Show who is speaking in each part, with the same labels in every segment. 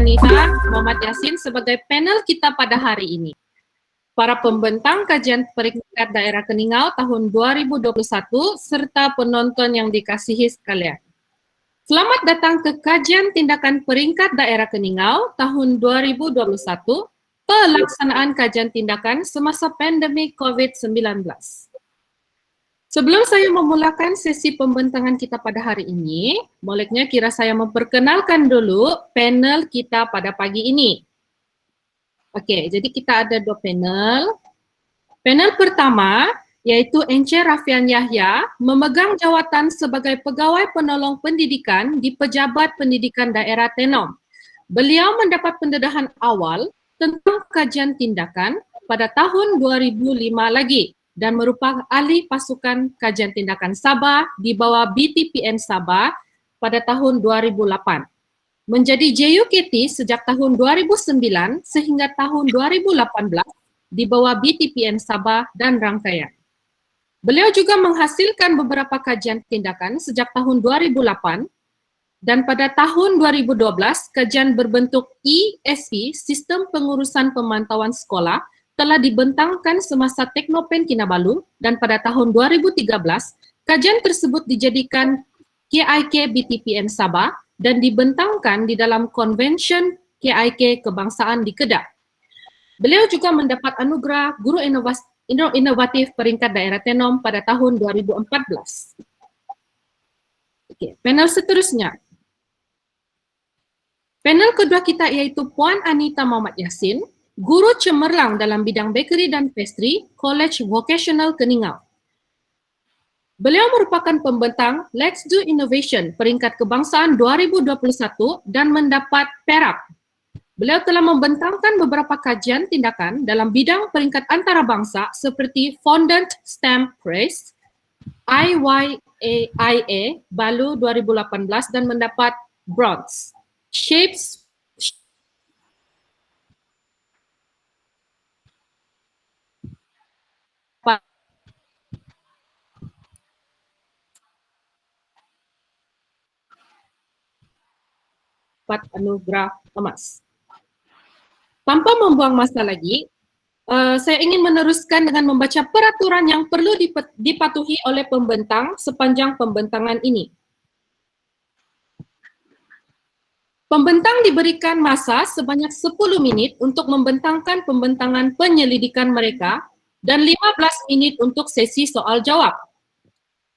Speaker 1: Anita, Muhammad Yasin sebagai panel kita pada hari ini. Para pembentang kajian peringkat daerah Keningau tahun 2021 serta penonton yang dikasihi sekalian. Selamat datang ke kajian tindakan peringkat daerah Keningau tahun 2021, pelaksanaan kajian tindakan semasa pandemik COVID-19. Sebelum saya memulakan sesi pembentangan kita pada hari ini, bolehnya kira saya memperkenalkan dulu panel kita pada pagi ini. Okey, jadi kita ada dua panel. Panel pertama yaitu Encik Rafian Yahya memegang jawatan sebagai Pegawai Penolong Pendidikan di Pejabat Pendidikan Daerah Tenom. Beliau mendapat pendedahan awal tentang kajian tindakan pada tahun 2005 lagi dan merupakan ahli pasukan kajian tindakan Sabah di bawah BTPN Sabah pada tahun 2008. Menjadi JUKT sejak tahun 2009 sehingga tahun 2018 di bawah BTPN Sabah dan rangkaian. Beliau juga menghasilkan beberapa kajian tindakan sejak tahun 2008 dan pada tahun 2012 kajian berbentuk ESP, Sistem Pengurusan Pemantauan Sekolah, telah dibentangkan semasa Teknopen Kinabalu dan pada tahun 2013 kajian tersebut dijadikan KIK BTPN Sabah dan dibentangkan di dalam Konvensyen KIK Kebangsaan di Kedah. Beliau juga mendapat anugerah Guru Inovatif Peringkat Daerah Tenom pada tahun 2014. Okey, panel seterusnya. Panel kedua kita iaitu Puan Anita Muhammad Yasin, Guru Cemerlang dalam bidang bakery dan pastry, College Vocational Keningau. Beliau merupakan pembentang Let's Do Innovation peringkat kebangsaan 2021 dan mendapat perak. Beliau telah membentangkan beberapa kajian tindakan dalam bidang peringkat antarabangsa seperti Fondant Stamp Press, IYAIA Balu 2018 dan mendapat bronze. Shapes anugerah emas. Tanpa membuang masa lagi, saya ingin meneruskan dengan membaca peraturan yang perlu dipatuhi oleh pembentang sepanjang pembentangan ini. Pembentang diberikan masa sebanyak 10 minit untuk membentangkan pembentangan penyelidikan mereka dan 15 minit untuk sesi soal jawab.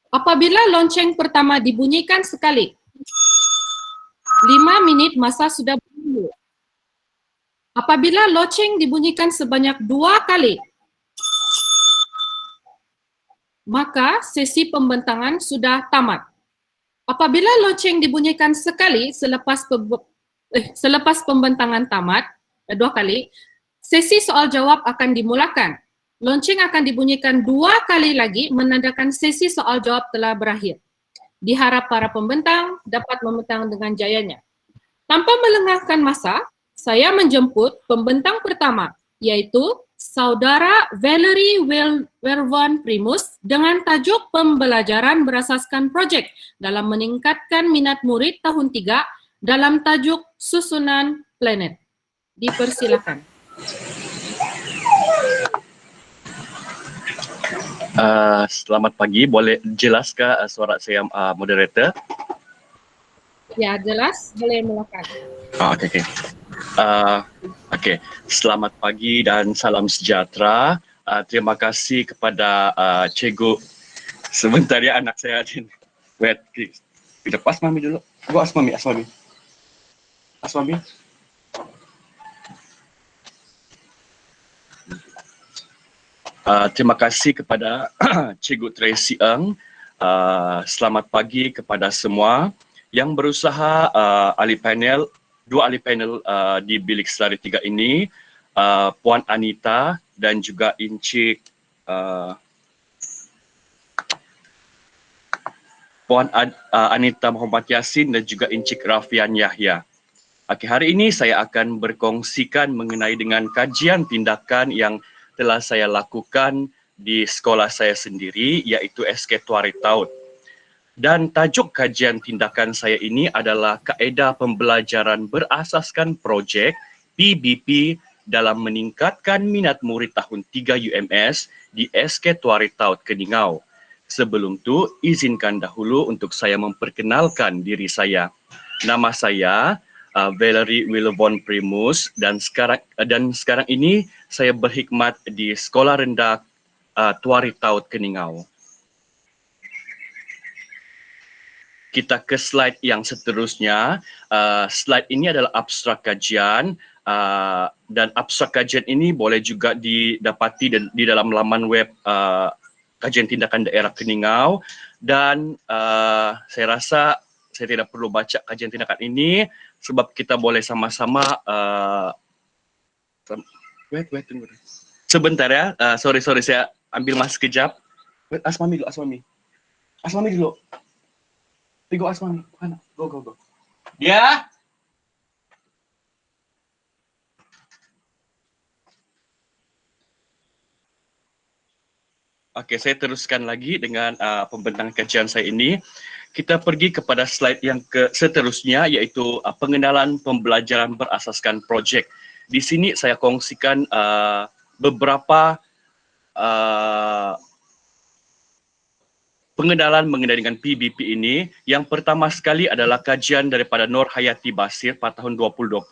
Speaker 1: Apabila lonceng pertama dibunyikan sekali, 5 minit masa sudah berlalu. Apabila lonceng dibunyikan sebanyak 2 kali, maka sesi pembentangan sudah tamat. Apabila lonceng dibunyikan sekali selepas pembentangan tamat, 2 kali, sesi soal jawab akan dimulakan. Lonceng akan dibunyikan 2 kali lagi menandakan sesi soal jawab telah berakhir. Diharap para pembentang dapat membentang dengan jayanya. Tanpa melengahkan masa, saya menjemput pembentang pertama, yaitu Saudara Valerie Wervan Primus dengan tajuk Pembelajaran Berasaskan Projek dalam meningkatkan minat murid tahun 3 dalam tajuk Susunan Planet. Dipersilakan.
Speaker 2: Selamat pagi, boleh jelaskah suara saya moderator?
Speaker 1: Ya, jelas, boleh mulakan.
Speaker 2: Okey. Okey, selamat pagi dan salam sejahtera. Terima kasih kepada cikgu. Sebentar ya, anak saya ada. Wait, lepas mami dulu. Gua Asmami. Terima kasih kepada Cikgu Tracy Ng. Selamat pagi kepada semua yang berusaha dua ahli panel di bilik selari 3 ini, Puan Anita dan juga Encik Puan Anita Muhammad Yasin dan juga Encik Rafian Yahya. Okey, hari ini saya akan berkongsikan mengenai dengan kajian tindakan yang telah saya lakukan di sekolah saya sendiri, iaitu SK Tuari Taut. Dan tajuk kajian tindakan saya ini adalah kaedah pembelajaran berasaskan projek PBP dalam meningkatkan minat murid tahun 3 UMS di SK Tuari Taut Keningau. Sebelum itu, izinkan dahulu untuk saya memperkenalkan diri saya. Nama saya Valerie Willebon Primus dan sekarang ini saya berkhidmat di Sekolah Rendah Tuari Taut Keningau. Kita ke slide yang seterusnya. Slide ini adalah abstrak kajian dan abstrak kajian ini boleh juga didapati di dalam laman web Kajian Tindakan Daerah Keningau dan saya rasa saya tidak perlu baca kajian tindakan ini sebab kita boleh sama-sama tunggu. Sebentar ya. Sorry saya ambil mas sekejap. Asmami dulu. Go Asmami, go. Ya. Oke, saya teruskan lagi dengan pembentangan kajian saya ini. Kita pergi kepada slide yang seterusnya iaitu pengenalan pembelajaran berasaskan projek. Di sini saya kongsikan beberapa pengenalan mengenai dengan PBP ini. Yang pertama sekali adalah kajian daripada Nur Hayati Basir pada tahun 2020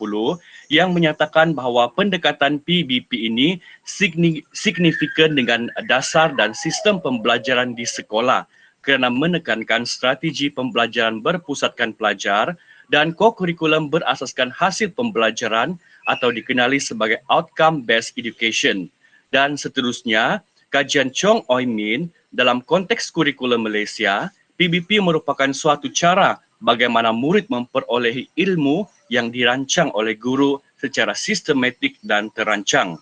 Speaker 2: yang menyatakan bahawa pendekatan PBP ini signifikan dengan dasar dan sistem pembelajaran di sekolah kerana menekankan strategi pembelajaran berpusatkan pelajar dan kokurikulum berasaskan hasil pembelajaran atau dikenali sebagai outcome based education. Dan seterusnya, kajian Chong Oi Min dalam konteks kurikulum Malaysia, PBP merupakan suatu cara bagaimana murid memperolehi ilmu yang dirancang oleh guru secara sistematik dan terancang.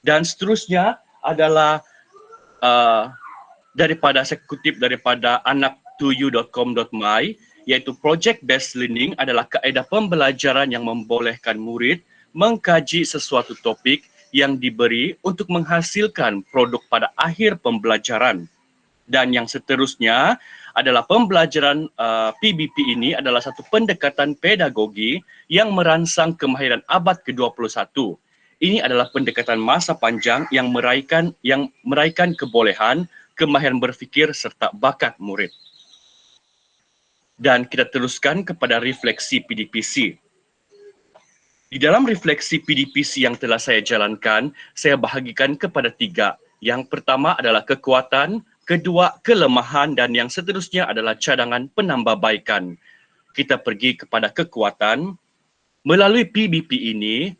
Speaker 2: Dan seterusnya adalah saya kutip daripada anak2u.com.my iaitu project based learning adalah kaedah pembelajaran yang membolehkan murid mengkaji sesuatu topik yang diberi untuk menghasilkan produk pada akhir pembelajaran. Dan yang seterusnya adalah pembelajaran PBP ini adalah satu pendekatan pedagogi yang merangsang kemahiran abad ke-21. Ini adalah pendekatan masa panjang yang meraihkan kebolehan, kemahiran berfikir serta bakat murid. Dan kita teruskan kepada refleksi PDPC. Di dalam refleksi PDPC yang telah saya jalankan, saya bahagikan kepada 3. Yang pertama adalah kekuatan, kedua kelemahan dan yang seterusnya adalah cadangan penambahbaikan. Kita pergi kepada kekuatan. Melalui PBP ini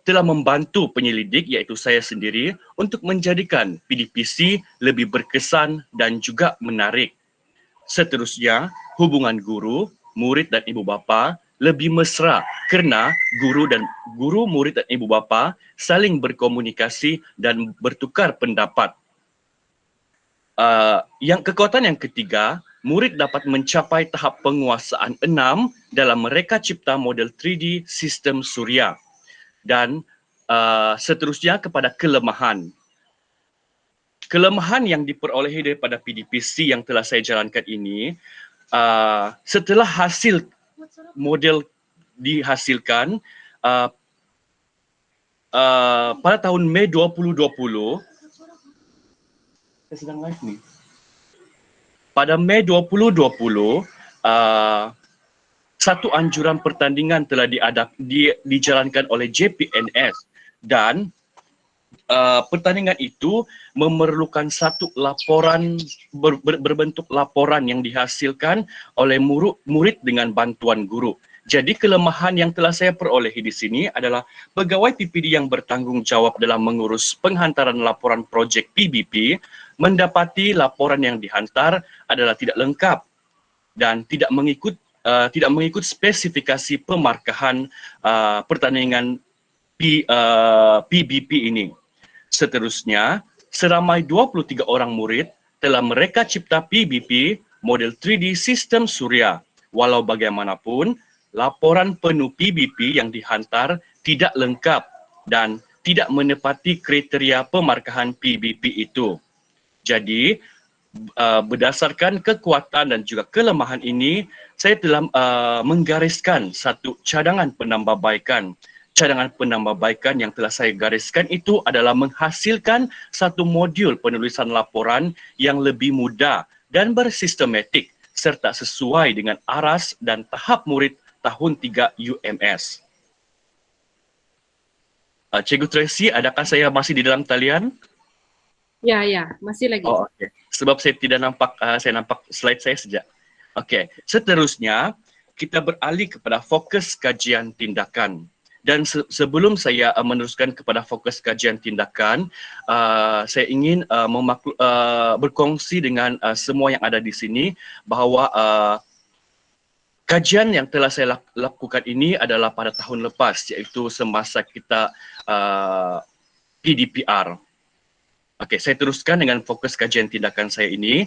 Speaker 2: telah membantu penyelidik iaitu saya sendiri untuk menjadikan PDPC lebih berkesan dan juga menarik. Seterusnya, hubungan guru, murid dan ibu bapa lebih mesra kerana guru, murid dan ibu bapa saling berkomunikasi dan bertukar pendapat. Yang kekuatan yang ketiga, murid dapat mencapai tahap penguasaan 6 dalam mereka cipta model 3D sistem suria. Dan seterusnya kepada kelemahan. Kelemahan yang diperolehi daripada PDPC yang telah saya jalankan ini, setelah hasil model dihasilkan pada tahun Mei 2020, saya sedang live ni. Pada Mei 2020, satu anjuran pertandingan telah dijalankan oleh JPNS dan pertandingan itu memerlukan satu laporan berbentuk laporan yang dihasilkan oleh murid dengan bantuan guru. Jadi kelemahan yang telah saya perolehi di sini adalah pegawai PPD yang bertanggungjawab dalam mengurus penghantaran laporan projek PBP mendapati laporan yang dihantar adalah tidak lengkap dan tidak mengikut spesifikasi pemarkahan pertandingan PBP ini. Seterusnya, seramai 23 orang murid telah mereka cipta PBP model 3D sistem suria. Walau bagaimanapun, laporan penuh PBP yang dihantar tidak lengkap dan tidak menepati kriteria pemarkahan PBP itu. Jadi, berdasarkan kekuatan dan juga kelemahan ini, saya telah menggariskan satu cadangan penambahbaikan. Cadangan penambahbaikan yang telah saya gariskan itu adalah menghasilkan satu modul penulisan laporan yang lebih mudah dan bersistematik serta sesuai dengan aras dan tahap murid tahun 3 UMS. Cikgu Tracy, adakah saya masih di dalam talian?
Speaker 1: Ya, ya, masih lagi.
Speaker 2: Oh, okey. Sebab saya tidak nampak, saya nampak slide saya sejak. Okey, seterusnya kita beralih kepada fokus kajian tindakan. Dan sebelum saya meneruskan kepada fokus kajian tindakan, saya ingin berkongsi dengan semua yang ada di sini bahawa kajian yang telah saya lakukan ini adalah pada tahun lepas, iaitu semasa kita PDPR. Okey, saya teruskan dengan fokus kajian tindakan saya ini.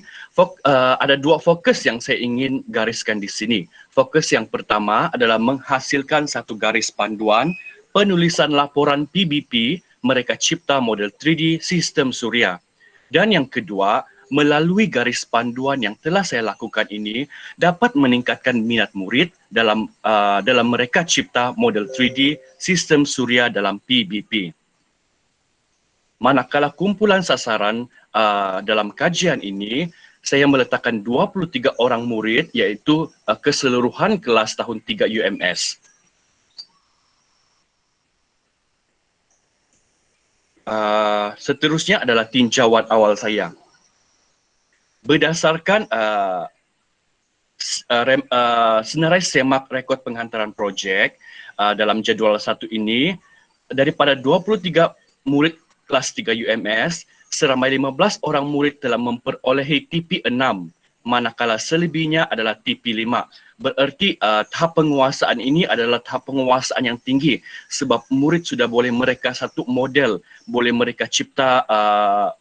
Speaker 2: Ada dua fokus yang saya ingin gariskan di sini. Fokus yang pertama adalah menghasilkan satu garis panduan penulisan laporan PBP mereka cipta model 3D sistem suria. Dan yang kedua, melalui garis panduan yang telah saya lakukan ini dapat meningkatkan minat murid dalam mereka cipta model 3D sistem suria dalam PBP. Manakala kumpulan sasaran dalam kajian ini, saya meletakkan 23 orang murid iaitu keseluruhan kelas tahun 3 UMS. Seterusnya adalah tinjauan awal saya. Berdasarkan senarai semak rekod penghantaran projek dalam jadual satu ini, daripada 23 murid kelas 3 UMS, seramai 15 orang murid telah memperolehi TP6, manakala selebihnya adalah TP5. Bererti tahap penguasaan ini adalah tahap penguasaan yang tinggi sebab murid sudah boleh mereka satu model, boleh mereka cipta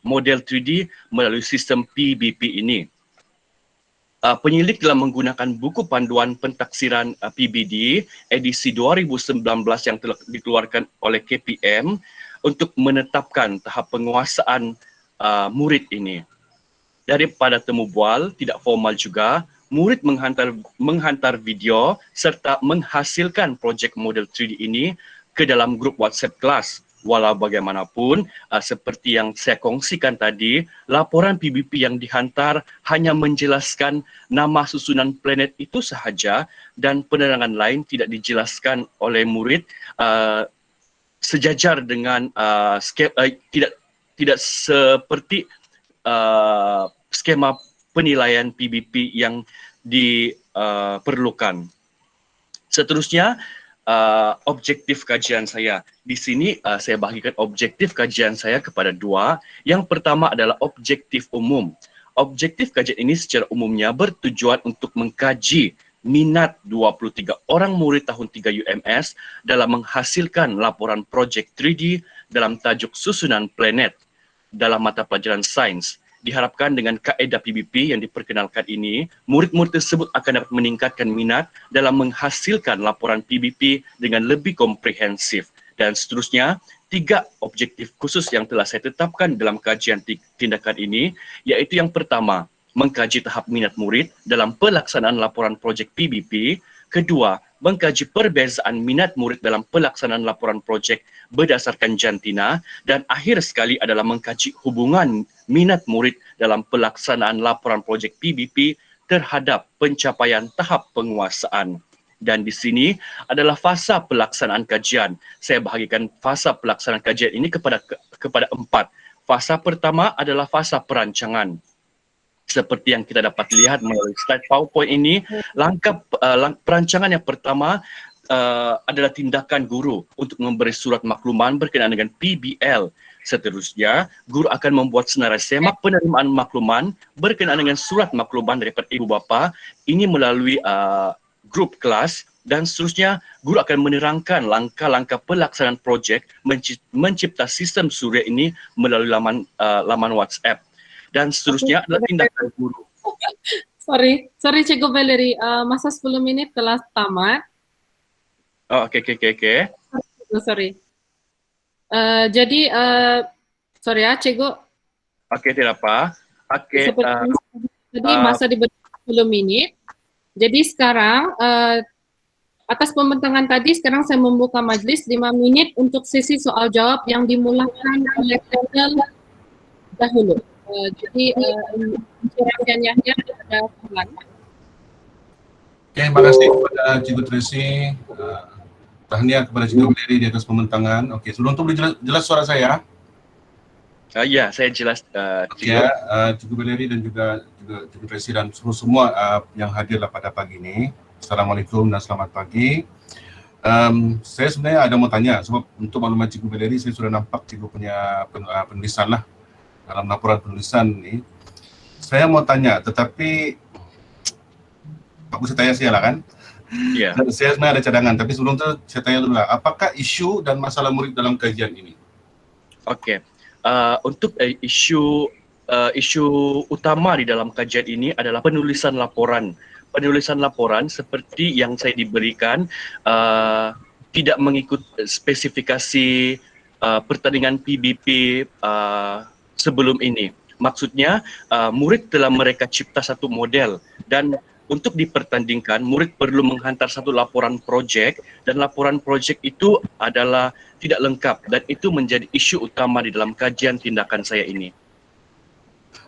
Speaker 2: model 3D melalui sistem PBP ini. Penyelidik telah menggunakan buku panduan pentaksiran PBD edisi 2019 yang telah dikeluarkan oleh KPM untuk menetapkan tahap penguasaan murid ini. Daripada temu bual, tidak formal juga, murid menghantar video serta menghasilkan projek model 3D ini ke dalam grup WhatsApp kelas. Walau bagaimanapun, seperti yang saya kongsikan tadi, laporan PBP yang dihantar hanya menjelaskan nama susunan planet itu sahaja dan penerangan lain tidak dijelaskan oleh murid sejajar dengan tidak seperti skema penilaian PBP yang diperlukan. Seterusnya, objektif kajian saya. Di sini saya bahagikan objektif kajian saya kepada dua. Yang pertama adalah objektif umum. Objektif kajian ini secara umumnya bertujuan untuk mengkaji minat 23 orang murid tahun 3 UMS dalam menghasilkan laporan projek 3D dalam tajuk susunan planet dalam mata pelajaran sains. Diharapkan dengan kaedah PBP yang diperkenalkan ini, murid-murid tersebut akan dapat meningkatkan minat dalam menghasilkan laporan PBP dengan lebih komprehensif. Dan seterusnya, 3 objektif khusus yang telah saya tetapkan dalam kajian tindakan ini, iaitu yang pertama, mengkaji tahap minat murid dalam pelaksanaan laporan projek PBP. Kedua, mengkaji perbezaan minat murid dalam pelaksanaan laporan projek berdasarkan jantina. Dan akhir sekali adalah mengkaji hubungan minat murid dalam pelaksanaan laporan projek PBP terhadap pencapaian tahap penguasaan. Dan di sini adalah fasa pelaksanaan kajian. Saya bahagikan fasa pelaksanaan kajian ini kepada 4. Fasa pertama adalah fasa perancangan. Seperti yang kita dapat lihat melalui slide PowerPoint ini, langkah perancangan yang pertama adalah tindakan guru untuk memberi surat makluman berkenaan dengan PBL. Seterusnya, guru akan membuat senarai semak penerimaan makluman berkenaan dengan surat makluman daripada ibu bapa. Ini melalui grup kelas. Dan seterusnya, guru akan menerangkan langkah-langkah pelaksanaan projek mencipta sistem suria ini melalui laman WhatsApp. Dan seterusnya adalah tindakan guru.
Speaker 1: Sorry Cikgu Valerie, masa 10 menit telah tamat.
Speaker 2: Oh, okey.
Speaker 1: Sorry. Jadi, sorry ya Cikgu.
Speaker 2: Okey, tidak apa. Oke,
Speaker 1: Seperti tadi
Speaker 2: uh,
Speaker 1: masa diberi 10 menit. Jadi sekarang atas pembentangan tadi sekarang saya membuka majelis 5 menit untuk sesi soal jawab yang dimulakan oleh panel dahulu. Jadi Encik Yahya ada soalan.
Speaker 3: Oke, terima kasih kepada Cikgu Tracy. Tahniah kepada Cikgu Mary di atas pembentangan. Oke, sebelum itu boleh jelas suara saya?
Speaker 2: ya, saya jelas,
Speaker 3: Oke,
Speaker 2: Cikgu.
Speaker 3: Cikgu Mary dan juga Cikgu Tracy dan semua yang hadirlah pada pagi ini. Assalamualaikum dan selamat pagi. Saya sebenarnya ada mau tanya, sebab untuk maklumat Cikgu Mary, saya sudah nampak Cikgu punya penulisan lah dalam laporan penulisan ini. Saya mau tanya, tetapi aku saya tanya saya lah kan?
Speaker 2: Ya.
Speaker 3: Saya sebenarnya ada cadangan, tapi sebelum itu saya tanya dulu lah, apakah isu dan masalah murid dalam kajian ini?
Speaker 2: Oke, untuk isu utama di dalam kajian ini adalah penulisan laporan. Penulisan laporan seperti yang saya diberikan tidak mengikut spesifikasi pertandingan PBP sebelum ini. Maksudnya murid telah mereka cipta satu model dan untuk dipertandingkan, murid perlu menghantar satu laporan projek dan laporan projek itu adalah tidak lengkap dan itu menjadi isu utama di dalam kajian tindakan saya ini.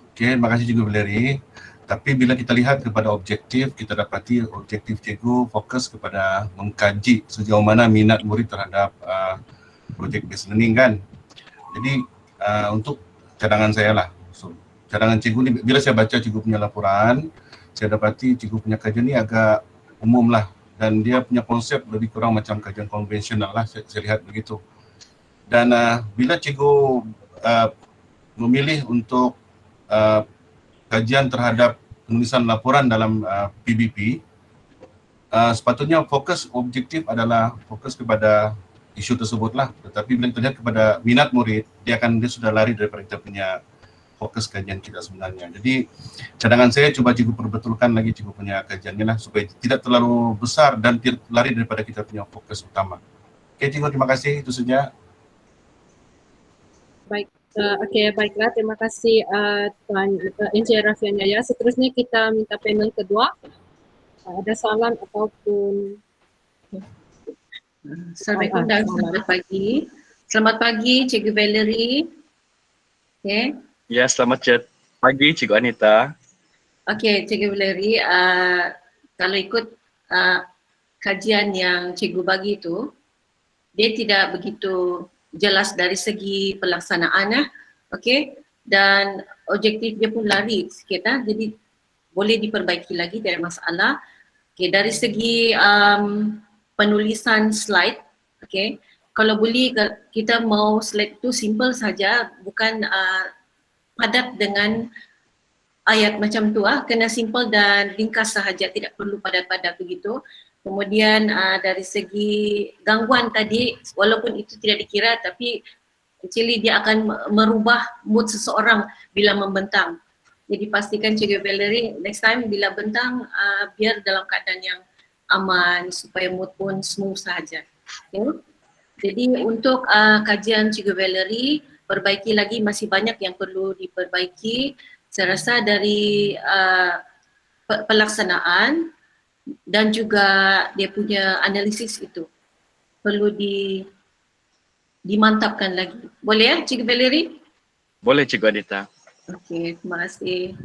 Speaker 3: Oke, terima kasih Cikgu Valeri. Tapi bila kita lihat kepada objektif, kita dapati objektif Cikgu fokus kepada mengkaji sejauh mana minat murid terhadap projek based learning kan. Jadi untuk cadangan saya lah, cadangan Cikgu ni bila saya baca Cikgu punya laporan, saya dapati Cikgu punya kajian ni agak umum lah dan dia punya konsep lebih kurang macam kajian konvensional lah, saya lihat begitu. Dan bila Cikgu memilih untuk kajian terhadap penulisan laporan dalam PBP, sepatutnya fokus objektif adalah fokus kepada isu tersebutlah. Tetapi bila kita lihat kepada minat murid, dia sudah lari daripada kita punya fokus kajian kita sebenarnya. Jadi cadangan saya cuba Cikgu perbetulkan lagi Cikgu punya kajiannya lah supaya tidak terlalu besar dan tidak lari daripada kita punya fokus utama. Oke Cikgu, terima kasih, itu saja.
Speaker 1: Baik, baiklah, terima kasih Tuan Encik Rafianaya. Seterusnya kita minta panel kedua. Ada soalan ataupun
Speaker 4: Assalamualaikum dan selamat pagi. Selamat pagi Cikgu Valerie. Okay.
Speaker 2: Ya, selamat pagi Cikgu Anita.
Speaker 4: Okey, Cikgu Valerie, kalau ikut kajian yang Cikgu bagi itu, dia tidak begitu jelas dari segi pelaksanaan, okey, dan objektif dia pun lari sikit, jadi boleh diperbaiki lagi, tidak masalah. Okey, dari segi penulisan slide, okey, kalau boleh kita mau slide itu simple saja, bukan padat dengan ayat macam tu, kena simple dan ringkas sahaja, tidak perlu padat-padat begitu. Kemudian dari segi gangguan tadi, walaupun itu tidak dikira, tapi actually dia akan merubah mood seseorang bila membentang. Jadi pastikan Cikgu Valerie next time bila bentang biar dalam keadaan yang aman supaya mood pun smooth sahaja. Okay. Jadi untuk kajian Cikgu Valerie, perbaiki lagi, masih banyak yang perlu diperbaiki. Saya rasa dari pelaksanaan dan juga dia punya analisis itu perlu dimantapkan lagi. Boleh ya Cikgu Valerie?
Speaker 2: Boleh Cikgu Anita.
Speaker 4: Okey, terima kasih.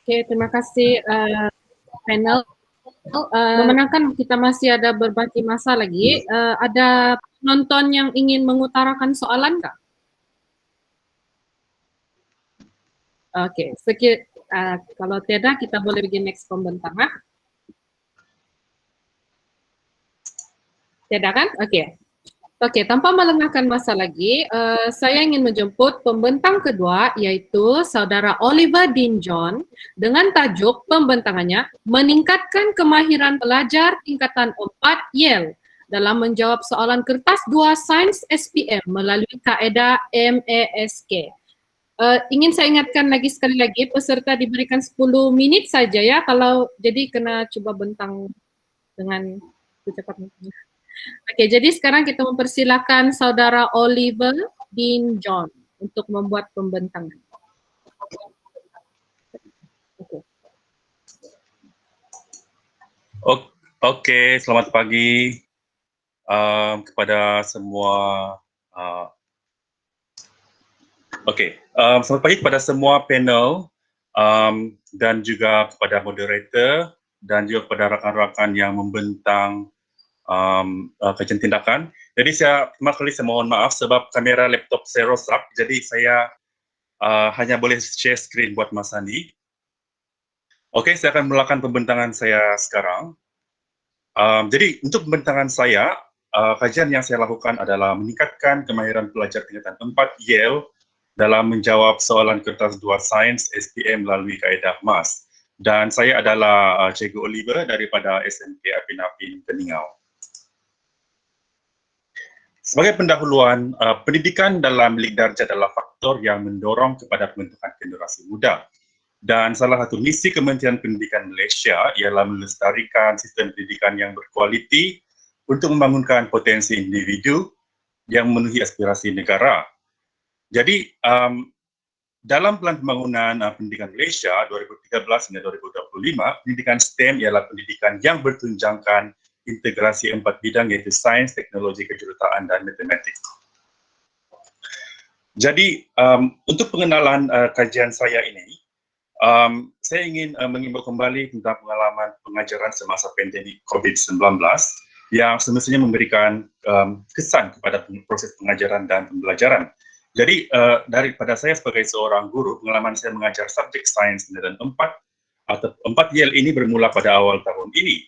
Speaker 1: Okey, terima kasih panel. Memenangkan kita masih ada berbaki masa lagi. Ada penonton yang ingin mengutarakan soalan kah? Okey, kalau tidak kita boleh pergi next pembentang. Tidak kan? Okey. Okey, tanpa melengahkan masa lagi, saya ingin menjemput pembentang kedua iaitu Saudara Oliver Dean John dengan tajuk pembentangannya Meningkatkan Kemahiran Pelajar Tingkatan 4 Yale dalam menjawab soalan kertas 2 Sains SPM melalui kaedah MASK. Ingin saya ingatkan lagi sekali lagi, peserta diberikan 10 minit saja ya, kalau jadi kena cuba bentang dengan secepat mungkin. Oke, jadi sekarang kita mempersilakan Saudara Oliver Dean John untuk membuat pembentangan.
Speaker 5: Okey, selamat pagi kepada semua. Uh, selamat pagi kepada semua panel dan juga kepada moderator dan juga kepada rakan-rakan yang membentang kajian tindakan. Jadi pertama kali saya mohon maaf sebab kamera laptop saya rosak, jadi saya hanya boleh share screen buat Mas Sandi. Okey, saya akan mulakan pembentangan saya sekarang. Jadi untuk pembentangan saya, kajian yang saya lakukan adalah meningkatkan kemahiran pelajar tingkatan 4 Yale dalam menjawab soalan kertas 2 Sains SPM melalui kaedah MAS. Dan saya adalah Cikgu Oliver daripada SMK Apin Apin Keningau. Sebagai pendahuluan, pendidikan dalam bilik darjah adalah faktor yang mendorong kepada pembentukan generasi muda. Dan salah satu misi Kementerian Pendidikan Malaysia ialah melestarikan sistem pendidikan yang berkualiti untuk membangunkan potensi individu yang memenuhi aspirasi negara. Jadi, dalam Pelan Pembangunan Pendidikan Malaysia 2013 hingga 2025, pendidikan STEM ialah pendidikan yang bertunjangkan integrasi 4 bidang iaitu sains, teknologi, kejuruteraan dan matematik. Jadi, untuk pengenalan kajian saya ini, saya ingin mengimbau kembali tentang pengalaman pengajaran semasa pandemik COVID-19 yang semestinya memberikan kesan kepada proses pengajaran dan pembelajaran. Jadi daripada saya sebagai seorang guru, pengalaman saya mengajar subjek sains dan 4 Yale ini bermula pada awal tahun ini.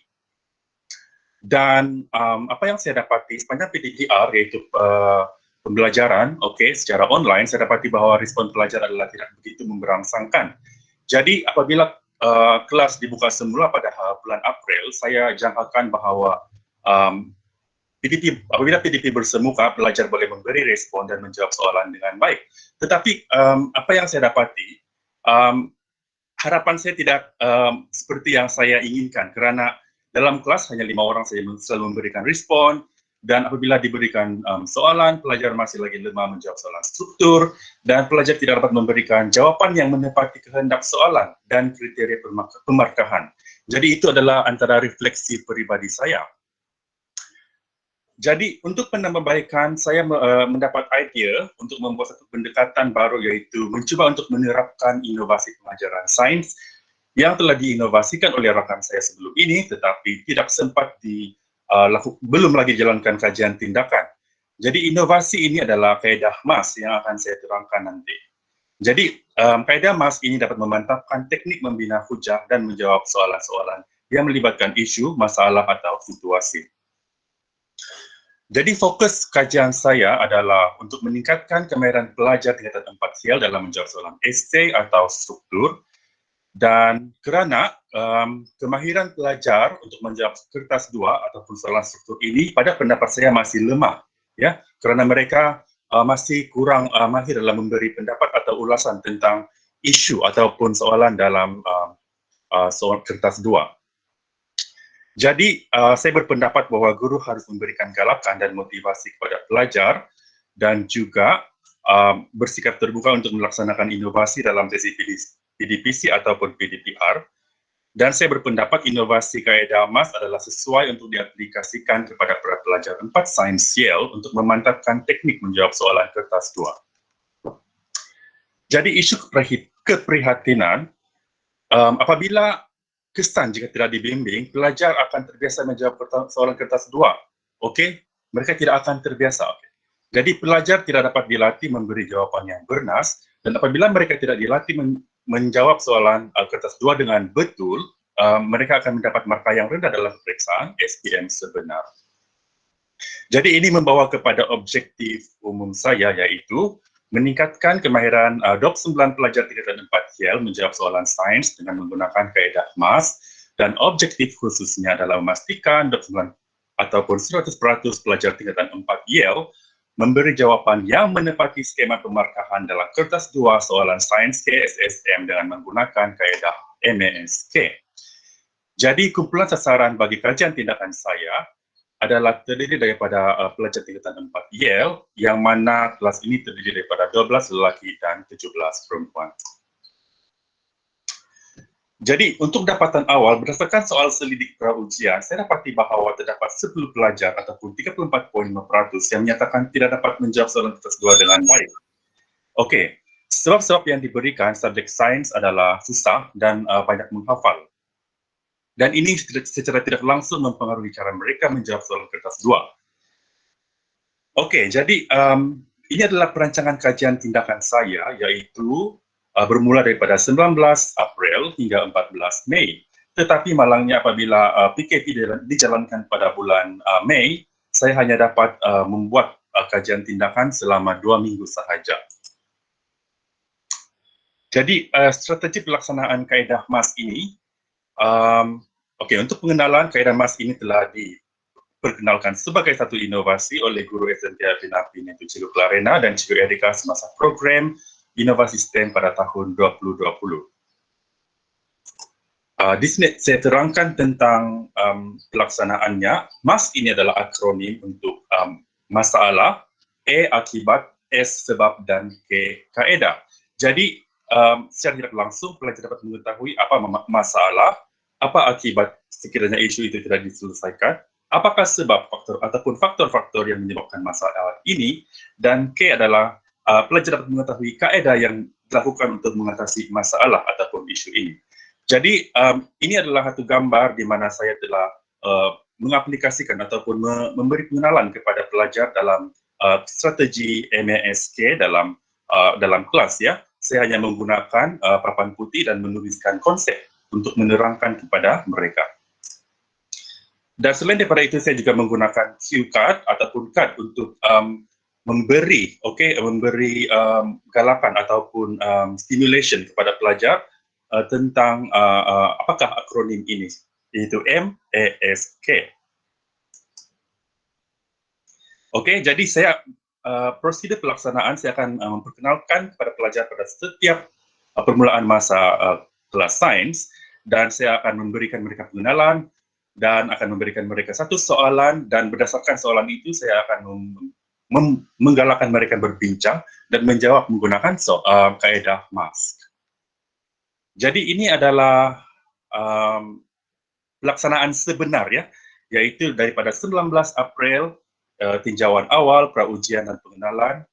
Speaker 5: Dan apa yang saya dapati sepanjang PDDR iaitu pembelajaran, secara online, saya dapati bahawa respon pelajar adalah tidak begitu memberangsangkan. Jadi apabila kelas dibuka semula pada bulan April, saya jangkakan bahawa apabila PDP bersemuka, pelajar boleh memberi respon dan menjawab soalan dengan baik. Tetapi apa yang saya dapati, harapan saya tidak seperti yang saya inginkan kerana dalam kelas hanya 5 orang saja selalu memberikan respon, dan apabila diberikan soalan, pelajar masih lagi lemah menjawab soalan struktur, dan pelajar tidak dapat memberikan jawapan yang menepati kehendak soalan dan kriteria pemarkahan. Jadi itu adalah antara refleksi peribadi saya. Jadi untuk penambahbaikan, saya mendapat idea untuk membuat satu pendekatan baru iaitu mencuba untuk menerapkan inovasi pengajaran sains yang telah diinovasikan oleh rakan saya sebelum ini tetapi tidak sempat belum lagi jalankan kajian tindakan. Jadi inovasi ini adalah kaedah MAS yang akan saya terangkan nanti. Jadi kaedah MAS ini dapat memantapkan teknik membina hujah dan menjawab soalan-soalan yang melibatkan isu, masalah atau situasi. Jadi fokus kajian saya adalah untuk meningkatkan kemahiran pelajar tingkatan 4 Yale dalam menjawab soalan esei atau struktur. Dan kerana kemahiran pelajar untuk menjawab kertas 2 ataupun soalan struktur ini pada pendapat saya masih lemah, ya, kerana mereka masih kurang mahir dalam memberi pendapat atau ulasan tentang isu ataupun soalan dalam soal kertas 2. Jadi saya berpendapat bahawa guru harus memberikan galakan dan motivasi kepada pelajar dan juga bersikap terbuka untuk melaksanakan inovasi dalam sesi PDPC ataupun PDPR, dan saya berpendapat inovasi kaedah MAS adalah sesuai untuk diaplikasikan kepada para pelajar 4 Sains Yale untuk memantapkan teknik menjawab soalan kertas 2. Jadi isu keprihatinan, apabila kesan jika tidak dibimbing, pelajar akan terbiasa menjawab soalan kertas 2. Mereka tidak akan terbiasa. Jadi pelajar tidak dapat dilatih memberi jawapan yang bernas, dan apabila mereka tidak dilatih menjawab soalan kertas 2 dengan betul, mereka akan mendapat markah yang rendah dalam pemeriksaan SPM sebenar. Jadi ini membawa kepada objektif umum saya yaitu meningkatkan kemahiran 29 pelajar tingkatan 4 Yale menjawab soalan sains dengan menggunakan kaedah MAS, dan objektif khususnya adalah memastikan 29 ataupun 100% pelajar tingkatan 4 Yale memberi jawapan yang menepati skema pemarkahan dalam kertas 2 soalan sains KSSM dengan menggunakan kaedah MASK. Jadi kumpulan sasaran bagi kajian tindakan saya adalah terdiri daripada pelajar tingkatan 4 Yale, yang mana kelas ini terdiri daripada 12 lelaki dan 17 perempuan. Jadi, untuk dapatan awal, berdasarkan soal selidik pra-ujian, saya dapati bahawa terdapat 10 pelajar ataupun 34.5% yang menyatakan tidak dapat menjawab soalan kertas 2 dengan baik. Okey, sebab-sebab yang diberikan subjek sains adalah susah dan banyak menghafal. Dan ini secara tidak langsung mempengaruhi cara mereka menjawab soalan kertas 2. Okey, jadi ini adalah perancangan kajian tindakan saya, iaitu bermula daripada 19 April hingga 14 Mei. Tetapi malangnya apabila PKP dijalankan pada bulan Mei, saya hanya dapat membuat kajian tindakan selama 2 minggu sahaja. Jadi strategi pelaksanaan kaedah MAS ini, okey, untuk pengenalan kaedah MAS ini telah diperkenalkan sebagai satu inovasi oleh guru SMK Binapi iaitu Cikgu Clarena dan Cikgu Erika semasa program inovasi STEM pada tahun 2020. Di sini saya terangkan tentang pelaksanaannya. MAS ini adalah akronim untuk masalah, E akibat, S sebab dan K kaedah. Jadi secara tidak langsung pelajar dapat mengetahui apa masalah, apa akibat sekiranya isu itu tidak diselesaikan, apakah sebab faktor ataupun faktor-faktor yang menyebabkan masalah ini, dan K adalah pelajar dapat mengetahui kaedah yang dilakukan untuk mengatasi masalah ataupun isu ini. Jadi ini adalah satu gambar di mana saya telah mengaplikasikan ataupun memberi pengenalan kepada pelajar dalam strategi MASK dalam kelas ya. Saya hanya menggunakan papan putih dan menuliskan konsep untuk menerangkan kepada mereka. Dan selain daripada itu, saya juga menggunakan cue card ataupun card untuk memberi galakan ataupun stimulation kepada pelajar tentang apakah akronim ini, iaitu MASK. Okey, jadi saya prosedur pelaksanaan saya akan memperkenalkan kepada pelajar pada setiap permulaan masa kelas sains, dan saya akan memberikan mereka pengenalan dan akan memberikan mereka satu soalan, dan berdasarkan soalan itu saya akan menggalakkan mereka berbincang dan menjawab menggunakan kaedah MAS. Jadi ini adalah pelaksanaan sebenar ya, yaitu daripada 19 April tinjauan awal, pra-ujian dan pengenalan,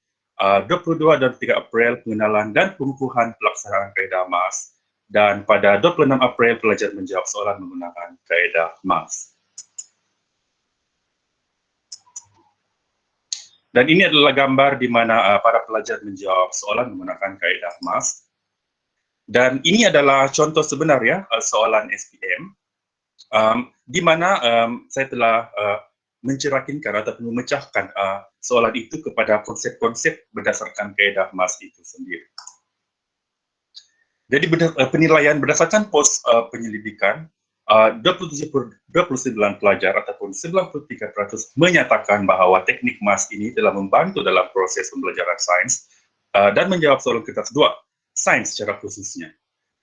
Speaker 5: 22 dan 3 April pengenalan dan pengukuhan pelaksanaan kaedah MAS, dan pada 26 April pelajar menjawab soalan menggunakan kaedah MAS. Dan ini adalah gambar di mana para pelajar menjawab soalan menggunakan kaedah MAS. Dan ini adalah contoh sebenar ya, soalan SPM, di mana saya telah mencerakinkan atau memecahkan soalan itu kepada konsep-konsep berdasarkan kaedah MAS itu sendiri. Jadi penilaian berdasarkan pos penyelidikan, 29 pelajar ataupun 93% menyatakan bahawa teknik MAS ini telah membantu dalam proses pembelajaran sains dan menjawab soalan kertas 2, sains secara khususnya.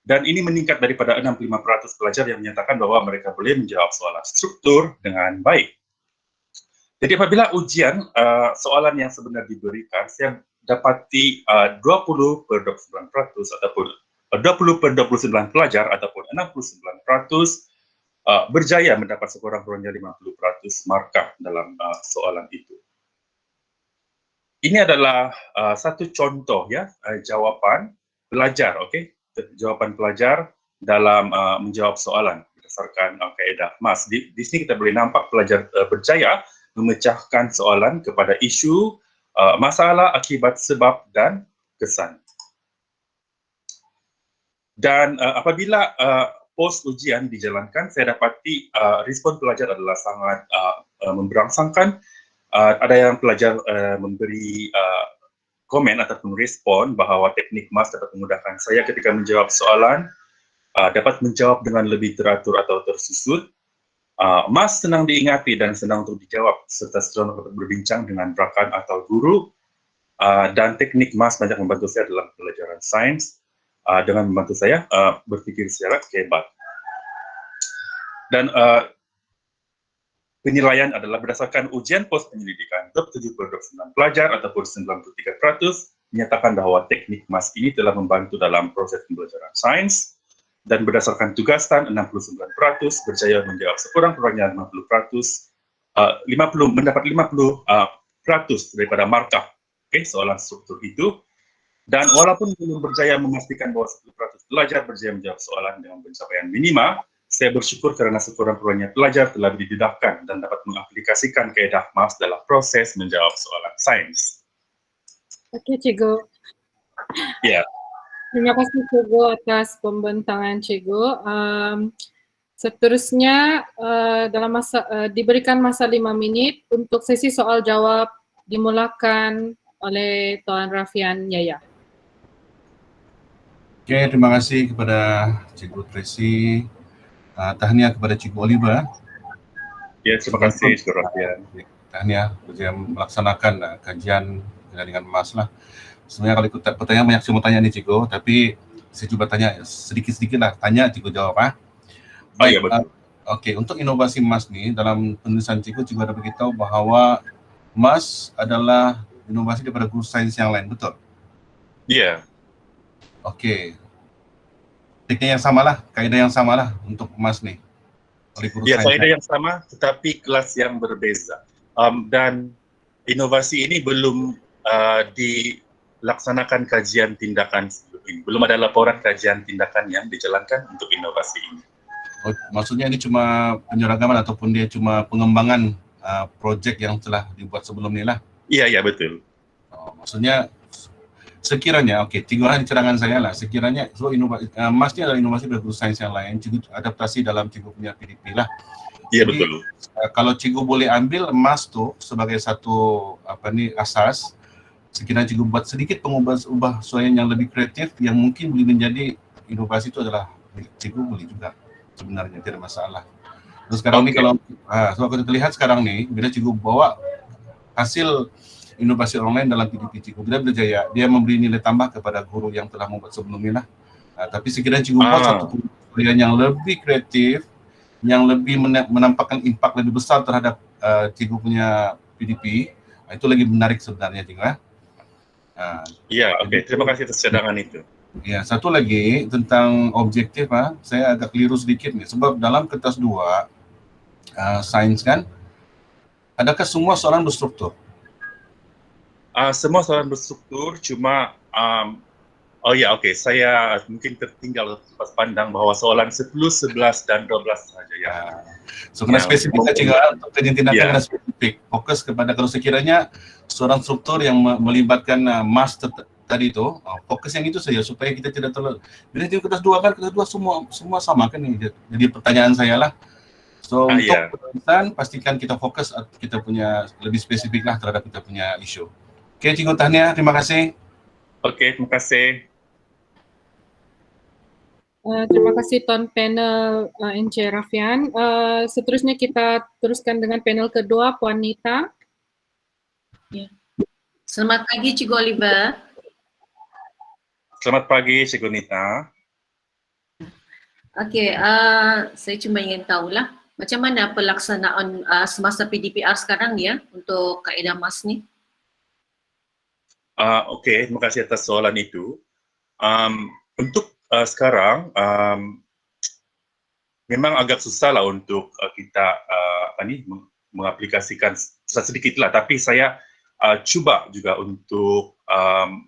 Speaker 5: Dan ini meningkat daripada 65% pelajar yang menyatakan bahwa mereka boleh menjawab soalan struktur dengan baik. Jadi apabila ujian soalan yang sebenar diberikan, saya dapati 20/29% ataupun 20/29 pelajar ataupun 69% berjaya mendapat sekurang-kurangnya 50% markah dalam soalan itu. Ini adalah satu contoh ya, jawapan pelajar, okey? Jawapan pelajar dalam menjawab soalan berdasarkan kaedah MAS. Di sini kita boleh nampak pelajar berjaya memecahkan soalan kepada isu, masalah, akibat, sebab dan kesan. Dan apabila pos ujian dijalankan, saya dapati respon pelajar adalah sangat memberangsangkan. Ada yang pelajar memberi komen ataupun respon bahawa teknik MAS dapat memudahkan saya ketika menjawab soalan, dapat menjawab dengan lebih teratur atau tersusun. MAS senang diingati dan senang untuk dijawab, serta senang untuk berbincang dengan rakan atau guru, dan teknik MAS banyak membantu saya dalam pelajaran sains dengan membantu saya berfikir secara hebat. Dan penilaian adalah berdasarkan ujian pos penyelidikan, 27/29 pelajar ataupun 93% menyatakan bahawa teknik MAS ini telah membantu dalam proses pembelajaran sains, dan berdasarkan tugasan 69% berjaya menjawab sekurang-kurangnya 50%, mendapat 50% daripada markah soalan struktur itu. Dan walaupun belum berjaya memastikan bahwa 10% pelajar berjaya menjawab soalan dengan pencapaian minima, saya bersyukur karena sekurang-kurangnya pelajar telah didedahkan dan dapat mengaplikasikan kaedah MAS dalam proses menjawab soalan sains.
Speaker 1: Oke, Cikgu.
Speaker 5: Ya,
Speaker 1: Terima kasih Cikgu atas pembentangan Cikgu. Seterusnya diberikan masa 5 menit untuk sesi soal jawab dimulakan oleh Tuan Rafian Yaya.
Speaker 3: Oke, terima kasih kepada Cikgu Tracy. Tahniah kepada Cikgu Oliver.
Speaker 5: ya terima kasih Cikgu Rafian.
Speaker 3: Tahniah berjaya melaksanakan kajian dengan MAS lah. Sebenarnya kalau ikut pertanyaan banyak saya mau tanya nih Cikgu, tapi saya coba tanya sedikit-sedikit lah, tanya Cikgu jawab
Speaker 5: Baik, ya, betul.
Speaker 3: Oke, untuk inovasi MAS nih, dalam penulisan Cikgu juga ada beritahu bahwa MAS adalah inovasi daripada guru sains yang lain, betul?
Speaker 5: Iya.
Speaker 3: Oke. Teknik yang sama lah, kaedah yang sama lah untuk MAS nih. Oleh guru
Speaker 5: Ya,
Speaker 3: sains.
Speaker 5: kaedah yang sama, tetapi kelas yang berbeza. Dan inovasi ini belum dilaksanakan kajian tindakan sebelum ini. Belum ada laporan kajian tindakan yang dijalankan untuk inovasi ini.
Speaker 3: Oh, maksudnya ini cuma penyeragaman ataupun dia cuma pengembangan projek yang telah dibuat sebelum ini lah?
Speaker 5: Iya, betul.
Speaker 3: Oh, maksudnya sekiranya, Cikgu cadangan saya lah, sekiranya MAS ini adalah inovasi dari guru sains yang lain, Cikgu adaptasi dalam Cikgu punya PDP lah.
Speaker 5: Iya,
Speaker 3: Jadi,
Speaker 5: betul.
Speaker 3: Kalau Cikgu boleh ambil MAS tuh sebagai satu asas, sekiranya Cikgu buat sedikit pengubah-ubah yang lebih kreatif yang mungkin boleh menjadi inovasi itu adalah Cikgu boleh juga sebenarnya, tidak masalah. Terus sekarang ini kalau kita lihat sekarang nih, bila Cikgu bawa hasil inovasi online dalam PDP Cikgu, bila berjaya, dia memberi nilai tambah kepada guru yang telah membuat sebelumnya lah. Tapi sekiranya Cikgu buat satu pengujian yang lebih kreatif, yang lebih menampakkan impak lebih besar terhadap Cikgu punya PDP, itu lagi menarik sebenarnya Cikgu.
Speaker 5: Iya, oke. Terima kasih atas cadangan itu.
Speaker 3: Ya, satu lagi tentang objektif, saya agak keliru sedikit nih, sebab dalam kertas 2 sains kan, adakah semua soalan berstruktur?
Speaker 5: Semua soalan berstruktur, cuma saya mungkin tertinggal pas pandang bahwa soalan 10, 11, dan 12 saja ya.
Speaker 3: So, kena spesifik Cikgu, untuk kajian tindakan kena spesifik. Fokus kepada kalau sekiranya soalan struktur yang melibatkan MAS tadi itu, fokus yang itu saja supaya kita tidak terlalu. Bila di kertas 2 kan, kertas 2 semua sama kan ini. Jadi pertanyaan saya lah. So, untuk penulisan pastikan kita fokus, kita punya lebih spesifik lah terhadap kita punya isu. Oke, Cikgu tahniah, terima kasih.
Speaker 5: Oke, terima kasih.
Speaker 1: Terima kasih Tuan Panel Encik Rafian. Seterusnya kita teruskan dengan panel kedua, Puan Nita.
Speaker 4: Ya. Selamat pagi Cikgu Oliver.
Speaker 5: Selamat pagi Cikgu Nita.
Speaker 4: Okey, saya cuma ingin tahulah macam mana pelaksanaan semasa PDPR sekarang ya untuk kaedah MAS ni.
Speaker 5: Okey, terima kasih atas soalan itu. Untuk sekarang memang agak susah lah untuk kita mengaplikasikan, susah sedikit lah, tapi saya cuba juga untuk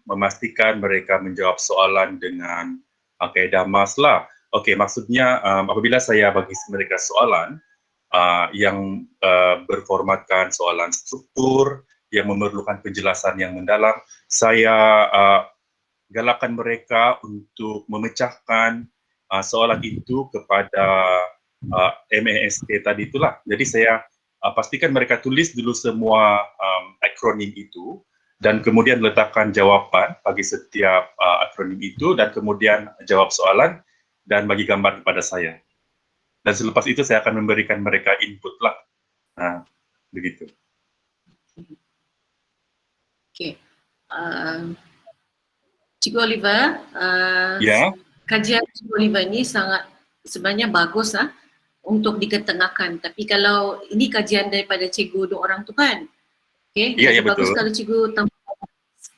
Speaker 5: memastikan mereka menjawab soalan dengan kaedah MAS lah. Okey, maksudnya apabila saya bagi mereka soalan yang berformatkan soalan struktur yang memerlukan penjelasan yang mendalam, saya galakkan mereka untuk memecahkan soalan itu kepada MAST tadi itulah. Jadi saya pastikan mereka tulis dulu semua akronim itu dan kemudian letakkan jawapan bagi setiap akronim itu dan kemudian jawab soalan dan bagi gambar kepada saya. Dan selepas itu saya akan memberikan mereka input lah. Begitu.
Speaker 4: Okey. Cikgu Oliver, kajian Cikgu Oliver ini sangat sebenarnya bagus untuk diketengahkan. Tapi kalau ini kajian daripada cikgu dua orang tu kan, jadi bagus kalau cikgu tambah.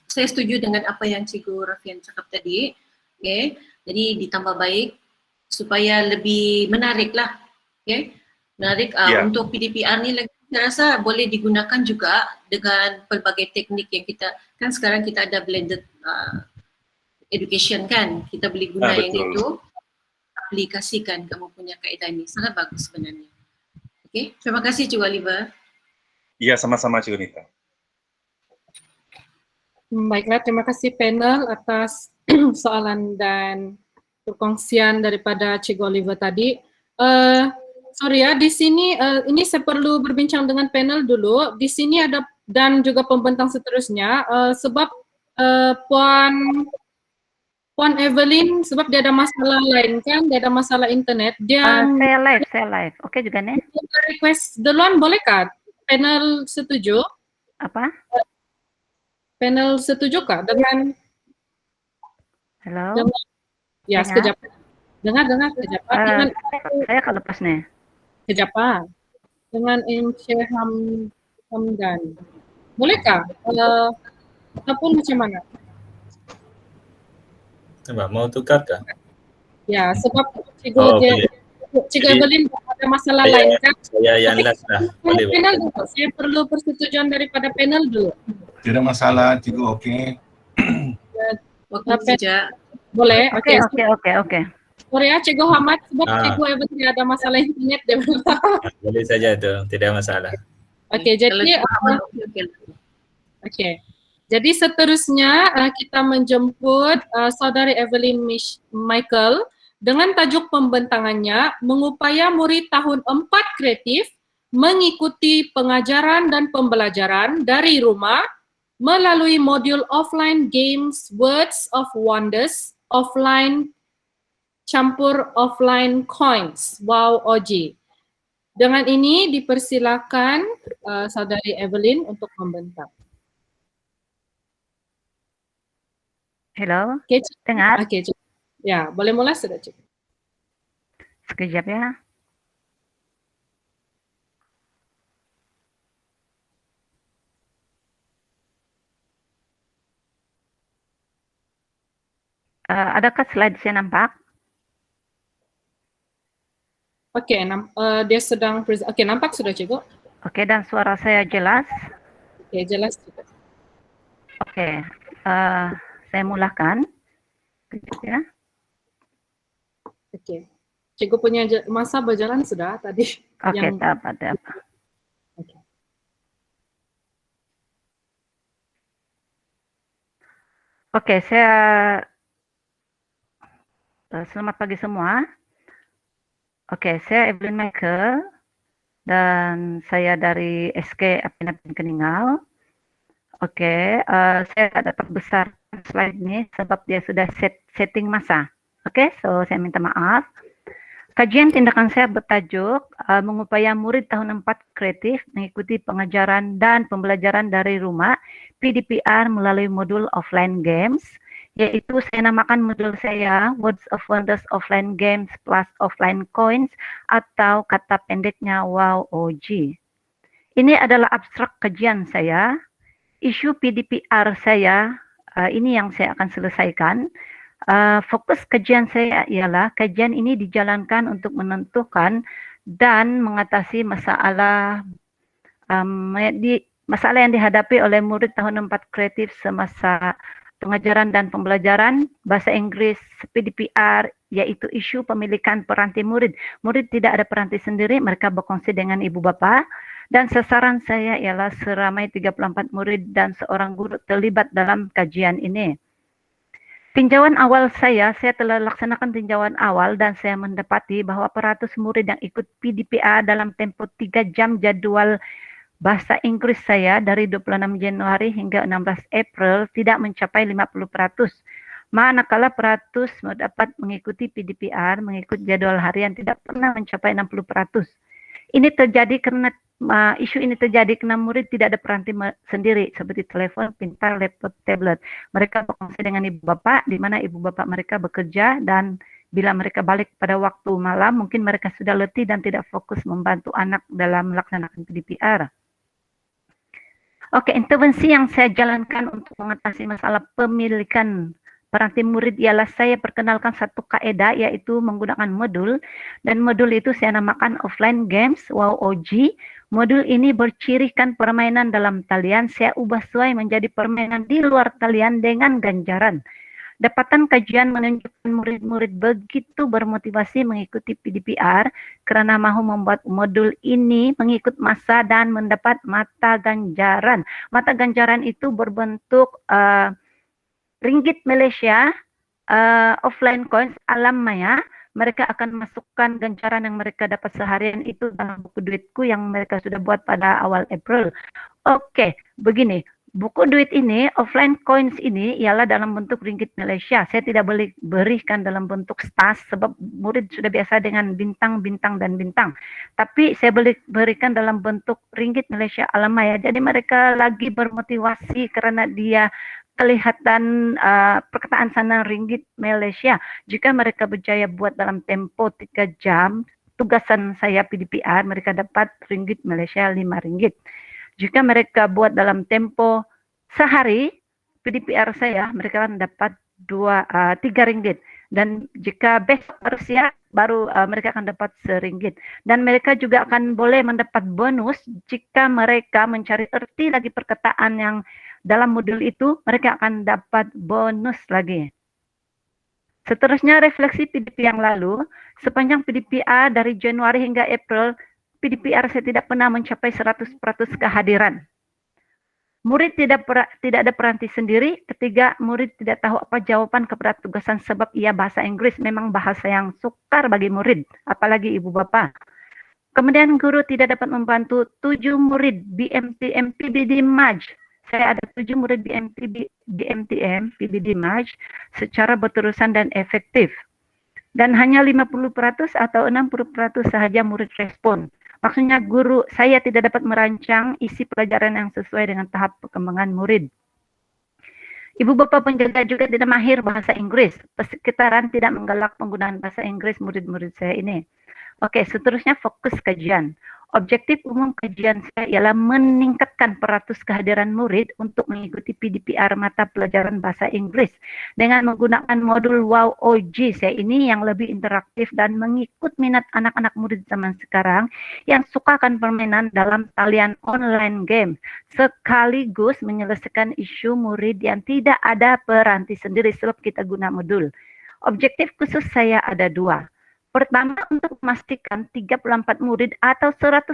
Speaker 4: Saya setuju dengan apa yang Cikgu Rafian cakap tadi. Jadi ditambah baik supaya lebih menarik lah, menarik untuk PDPR ni lagi. Saya rasa boleh digunakan juga dengan pelbagai teknik yang kita, kan sekarang kita ada blended education kan, kita boleh guna yang itu, aplikasikan kamu punya kaedah ni, sangat bagus sebenarnya. Okey, terima kasih Cikgu Oliver.
Speaker 5: Ya, sama-sama Cikgu Nita.
Speaker 1: Baiklah, terima kasih panel atas soalan dan perkongsian daripada Cikgu Oliver tadi. Sorry ya, di sini ini saya perlu berbincang dengan panel dulu. Di sini ada dan juga pembentang seterusnya sebab Puan Evelyn sebab dia ada masalah lain kan, dia ada masalah internet. Dia
Speaker 6: saya live. Oke juga nih.
Speaker 1: Request duluan boleh kan? Panel setuju?
Speaker 6: Apa?
Speaker 1: Panel setuju kah dengan?
Speaker 6: Halo.
Speaker 1: Dengan, ya, sekejap. Dengar sekejap. Dengan
Speaker 6: saya kalau lepas nih.
Speaker 1: Sekejap. Dengan MC Hamdan. Bolehkah? Ataupun macam mana?
Speaker 7: Mau tukar kah?
Speaker 1: Ya, sebab Cikgu Evelyn ada masalah lain kan?
Speaker 7: Saya yang last lah. Boleh.
Speaker 1: Panel dulu. Saya perlu persetujuan daripada panel dulu.
Speaker 3: Tidak masalah, Cikgu, okey.
Speaker 1: Boleh?
Speaker 6: Oke.
Speaker 1: Sorry ya, Cikgu Hamad, sebab Cikgu Evelyn ada masalah internet dia.
Speaker 7: Boleh saja tu, tidak masalah.
Speaker 1: Okey, jadi jadi seterusnya kita menjemput Saudari Evelyn Michael dengan tajuk pembentangannya Mengupaya Murid Tahun 4 Kreatif Mengikuti Pengajaran dan Pembelajaran dari Rumah melalui modul offline games Words of Wonders offline campur offline coins Wow OG. Dengan ini dipersilakan Saudari Evelyn untuk membentang.
Speaker 6: Halo,
Speaker 1: Okay,
Speaker 6: dengar?
Speaker 1: Okey, ya, boleh mula sudah Cik.
Speaker 6: Sekejap ya. Adakah slide saya nampak?
Speaker 1: Okey, dia sedang nampak sudah Cikgu?
Speaker 6: Oke, dan suara saya jelas?
Speaker 1: Okey, jelas juga.
Speaker 6: Oke, saya mulakan. Ya.
Speaker 1: Okey. Cikgu punya masa berjalan sudah tadi.
Speaker 6: Oke, tak apa.
Speaker 1: Okay.
Speaker 6: Oke, saya selamat pagi semua. Oke, saya Evelyn Michael dan saya dari SK Apin Keningau. Oke, saya tak dapat besar slide ini sebab dia sudah setting masa. Oke, so saya minta maaf. Kajian tindakan saya bertajuk Mengupaya Murid Tahun 4 Kreatif Mengikuti Pengajaran dan Pembelajaran dari Rumah PDPR melalui modul offline games, yaitu saya namakan modul saya Words of Wonders Offline Games plus Offline Coins atau kata pendeknya Wow OG. Ini adalah abstrak kajian saya. Isu PDPR saya, ini yang saya akan selesaikan. Fokus kajian saya ialah kajian ini dijalankan untuk menentukan dan mengatasi masalah masalah yang dihadapi oleh murid tahun 4 kreatif semasa pengajaran dan pembelajaran bahasa Inggris PDPR, yaitu isu pemilikan peranti murid. Murid tidak ada peranti sendiri, mereka berkongsi dengan ibu bapa. Dan sasaran saya ialah seramai 34 murid dan seorang guru terlibat dalam kajian ini. Tinjauan awal saya telah laksanakan tinjauan awal dan saya mendapati bahwa peratus murid yang ikut PDPA dalam tempoh 3 jam jadwal bahasa Inggris saya dari 26 Januari hingga 16 April tidak mencapai 50%. Manakala peratus dapat mengikuti PDPR, mengikut jadwal harian tidak pernah mencapai 60%. Ini terjadi karena isu ini terjadi karena murid tidak ada peranti sendiri seperti telepon pintar, laptop, tablet. Mereka berkongsi dengan ibu bapak, di mana ibu bapak mereka bekerja dan bila mereka balik pada waktu malam, mungkin mereka sudah letih dan tidak fokus membantu anak dalam melaksanakan PDPR. Oke, intervensi yang saya jalankan untuk mengatasi masalah pemilikan peranti murid ialah saya perkenalkan satu kaedah yaitu menggunakan modul, dan modul itu saya namakan offline games WOG. Modul ini bercirikan permainan dalam talian, saya ubah sesuai menjadi permainan di luar talian dengan ganjaran. Dapatan kajian menunjukkan murid-murid begitu bermotivasi mengikuti PDPR karena mahu membuat modul ini mengikut masa dan mendapat mata ganjaran. Mata ganjaran itu berbentuk ringgit Malaysia, offline coins alam maya. Mereka akan masukkan ganjaran yang mereka dapat seharian itu dalam buku duitku yang mereka sudah buat pada awal April. Oke, begini. Buku duit ini, offline coins ini ialah dalam bentuk ringgit Malaysia. Saya tidak boleh berikan dalam bentuk stas sebab murid sudah biasa dengan bintang, bintang, dan bintang. Tapi saya boleh berikan dalam bentuk ringgit Malaysia alam maya. Jadi mereka lagi bermotivasi karena dia kelihatan perkataan sana ringgit Malaysia. Jika mereka berjaya buat dalam tempo 3 jam, tugasan saya PDPR, mereka dapat ringgit Malaysia 5 ringgit. Jika mereka buat dalam tempo sehari, PDPR saya, mereka akan dapat 3 ringgit. Dan jika besok harus siap, baru mereka akan dapat RM1. Dan mereka juga akan boleh mendapat bonus jika mereka mencari erti lagi perkataan yang dalam modul itu, mereka akan dapat bonus lagi. Seterusnya refleksi PDP yang lalu, sepanjang PDPR dari Januari hingga April, PDPR saya tidak pernah mencapai 100% kehadiran. Murid tidak ada peranti sendiri. Ketiga, murid tidak tahu apa jawaban kepada tugasan sebab ia bahasa Inggris memang bahasa yang sukar bagi murid, apalagi ibu bapa. Kemudian guru tidak dapat membantu 7 murid BMTM PBD Maj. Saya ada 7 murid BMTM PBD Maj secara berterusan dan efektif. Dan hanya 50% atau 60% sahaja murid respon. Maksudnya guru saya tidak dapat merancang isi pelajaran yang sesuai dengan tahap perkembangan murid. Ibu bapa penjaga juga tidak mahir bahasa Inggris. Persekitaran tidak menggalak penggunaan bahasa Inggris murid-murid saya ini. Oke, seterusnya fokus kajian. Objektif umum kajian saya ialah meningkatkan peratus kehadiran murid untuk mengikuti PDPR mata pelajaran bahasa Inggris dengan menggunakan modul WOG saya ini yang lebih interaktif dan mengikut minat anak-anak murid zaman sekarang yang sukakan permainan dalam talian online game, sekaligus menyelesaikan isu murid yang tidak ada peranti sendiri sebab kita guna modul. Objektif khusus saya ada 2. Pertama, untuk memastikan 34 murid atau 100%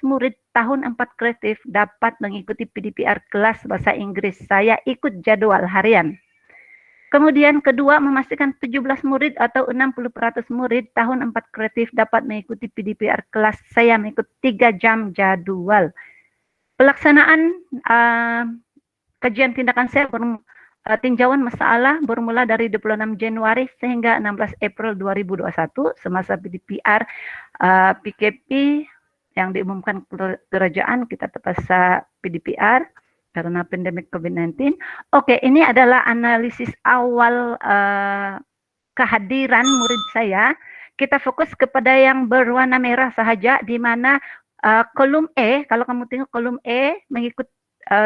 Speaker 6: murid tahun 4 kreatif dapat mengikuti PDPR kelas bahasa Inggris saya ikut jadwal harian. Kemudian kedua, memastikan 17 murid atau 60% murid tahun 4 kreatif dapat mengikuti PDPR kelas saya mengikut 3 jam jadwal. Pelaksanaan kajian tindakan saya tinjauan masalah bermula dari 26 Januari sehingga 16 April 2021 semasa PDPR PKP yang diumumkan kerajaan kita terpaksa PDPR karena pandemik COVID-19. Oke, ini adalah analisis awal kehadiran murid saya. Kita fokus kepada yang berwarna merah sahaja di mana kolom E, kalau kamu tengok kolom E mengikut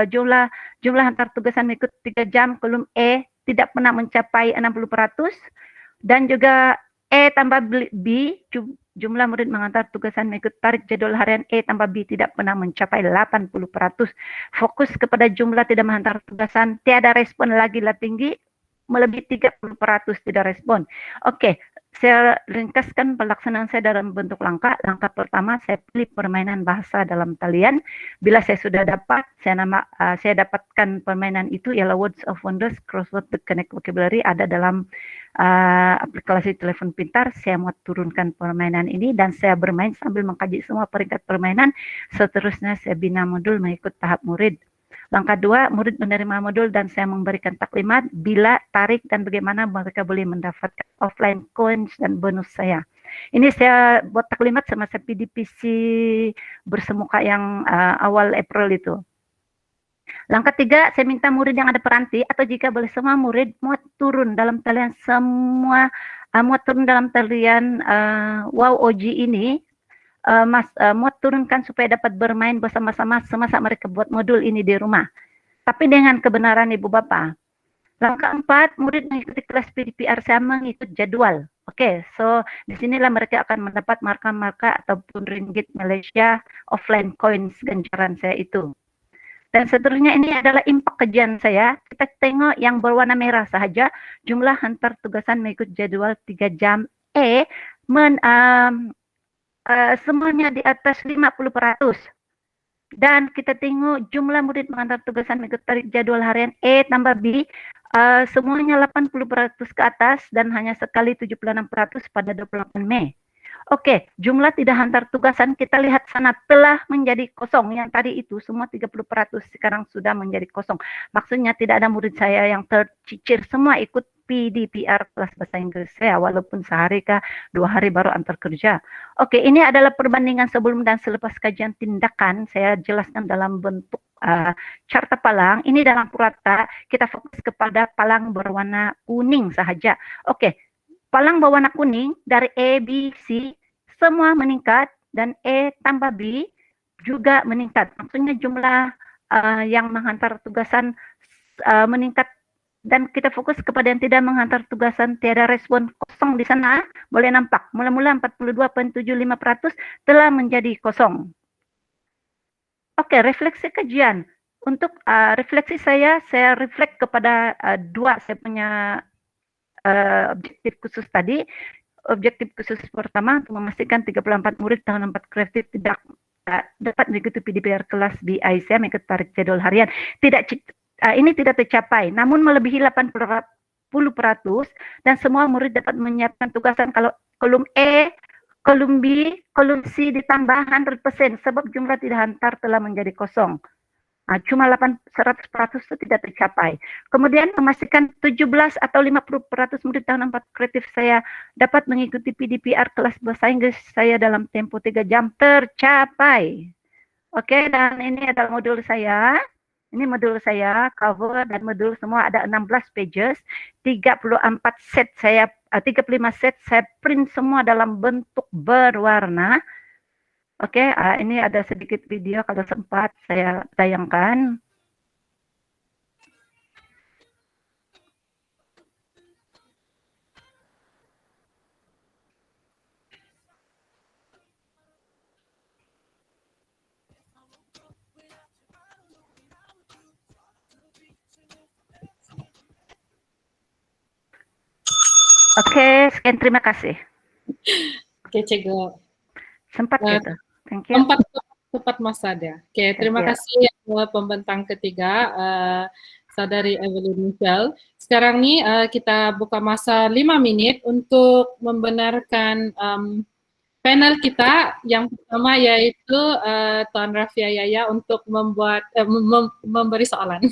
Speaker 6: jumlah hantar tugasan mengikut 3 jam, kolom E tidak pernah mencapai 60% dan juga E tambah B jumlah murid mengantar tugasan mengikut tarik jadwal harian E tambah B tidak pernah mencapai 80%. Fokus kepada jumlah tidak menghantar tugasan, tiada respon lagi lah tinggi, melebihi 30% tidak respon. Oke, saya ringkaskan pelaksanaan saya dalam bentuk langkah. Langkah pertama, saya pilih permainan bahasa dalam talian. Bila saya sudah dapat, saya dapatkan permainan itu ialah Words of Wonders, Crossword, The Connect Vocabulary ada dalam aplikasi telepon pintar. Saya mau turunkan permainan ini dan saya bermain sambil mengkaji semua peringkat permainan. Seterusnya saya bina modul mengikut tahap murid. Langkah 2, murid menerima modul dan saya memberikan taklimat bila, tarik, dan bagaimana mereka boleh mendapatkan offline coins dan bonus saya. Ini saya buat taklimat semasa PDPC bersemuka yang awal April itu. Langkah 3, saya minta murid yang ada peranti atau jika boleh semua murid muat turun dalam talian WOG ini. Muat turunkan supaya dapat bermain bersama-sama semasa mereka buat modul ini di rumah. Tapi dengan kebenaran ibu bapa, Langkah 4, murid mengikuti kelas PDPR sama mengikut jadwal. Oke, so di sinilah mereka akan mendapat marka-marka ataupun ringgit Malaysia offline coins ganjaran saya itu. Dan seterusnya ini adalah impak kajian saya. Kita tengok yang berwarna merah sahaja, jumlah hantar tugasan mengikut jadwal 3 jam. Semuanya di atas 50%. Dan kita tengok jumlah murid mengantar tugasan mengikut tarik jadwal harian tambah B, semuanya 80% ke atas dan hanya sekali 76% pada 28 Mei. Oke, jumlah tidak hantar tugasan kita lihat sana telah menjadi kosong. Yang tadi itu semua 30% sekarang sudah menjadi kosong. Maksudnya tidak ada murid saya yang tercicir, semua ikut PDPR kelas bahasa Inggris saya, walaupun sehari kah 2 hari baru antar kerja. Oke, ini adalah perbandingan sebelum dan selepas kajian tindakan. Saya jelaskan dalam bentuk carta palang. Ini dalam purata kita fokus kepada palang berwarna kuning sahaja. Oke, palang berwarna kuning dari A, B, C semua meningkat dan E tambah B juga meningkat. Maksudnya jumlah yang menghantar tugasan meningkat dan kita fokus kepada yang tidak menghantar tugasan, tiada respon kosong di sana. Boleh nampak mula-mula 42.75% telah menjadi kosong. Oke, refleksi kajian. Untuk refleksi saya refleks kepada dua saya punya objektif khusus tadi. Objektif khusus pertama untuk memastikan 34 murid tahun 4 kreatif tidak dapat mengikuti PDPR kelas BIC mengikuti tarik jadwal harian. Ini tidak tercapai, namun melebihi 80% dan semua murid dapat menyiapkan tugasan kalau kolom E, kolom B, kolom C ditambah 100% sebab jumlah tidak hantar telah menjadi kosong. Cuma 100% itu tidak tercapai. Kemudian memastikan 17 atau 50% murid tahun 4 kreatif saya dapat mengikuti PDPR kelas bahasa Inggris saya dalam tempo 3 jam tercapai. Oke, dan ini adalah modul saya. Ini modul saya, cover dan modul semua ada 16 pages, 35 set saya print semua dalam bentuk berwarna. Oke, ini ada sedikit video kalau sempat saya tayangkan. Oke, sekian terima kasih.
Speaker 1: Oke, Cikgu.
Speaker 6: Sempat gitu. Thank you.
Speaker 1: Tepat Mas Sada. Oke, terima kasih pembentang ketiga, Saudari Evelyn Michelle. Sekarang nih kita buka masa 5 menit untuk membenarkan panel kita. Yang pertama yaitu Tuan Rafia Yaya untuk memberi soalan.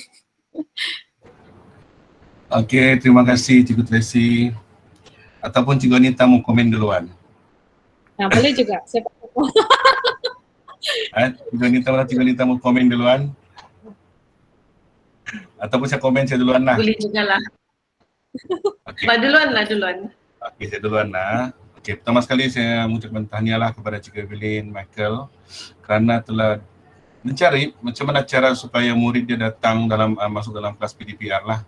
Speaker 3: Oke, terima kasih Cikgu Tracy. Ataupun Cikgu Anita mau komen duluan.
Speaker 1: Nah, boleh juga.
Speaker 3: Cikgu Anita mau komen duluan. Ataupun saya komen saya duluan lah.
Speaker 4: Boleh juga lah.
Speaker 3: Okay.
Speaker 4: Duluan. Oke,
Speaker 3: saya duluan lah. Oke, pertama sekali saya mengucapkan tahniah kepada Cikgu Evelyn Michael kerana telah mencari macam mana cara supaya murid dia datang dalam masuk dalam kelas PDPR lah.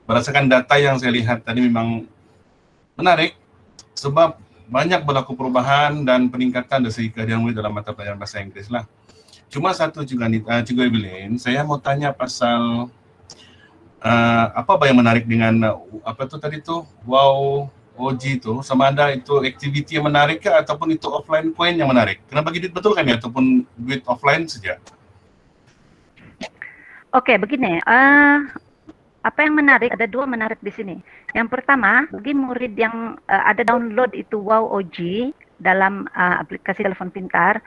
Speaker 3: Berdasarkan data yang saya lihat tadi memang menarik sebab banyak berlaku perubahan dan peningkatan dari segi kehadiran murid dalam mata pelajaran bahasa Inggeris lah. Cuma satu juga Cikgu Evelyn, saya mau tanya pasal apa yang menarik dengan apa tu tadi tu wow OG tu, sama ada itu aktiviti yang menarik ke ataupun itu offline coin yang menarik? Kena bagi duit betul kan ya ataupun duit offline saja?
Speaker 6: Oke, begini. Apa yang menarik, ada dua menarik di sini. Yang pertama, bagi murid yang ada download itu Wow OG dalam aplikasi telepon pintar,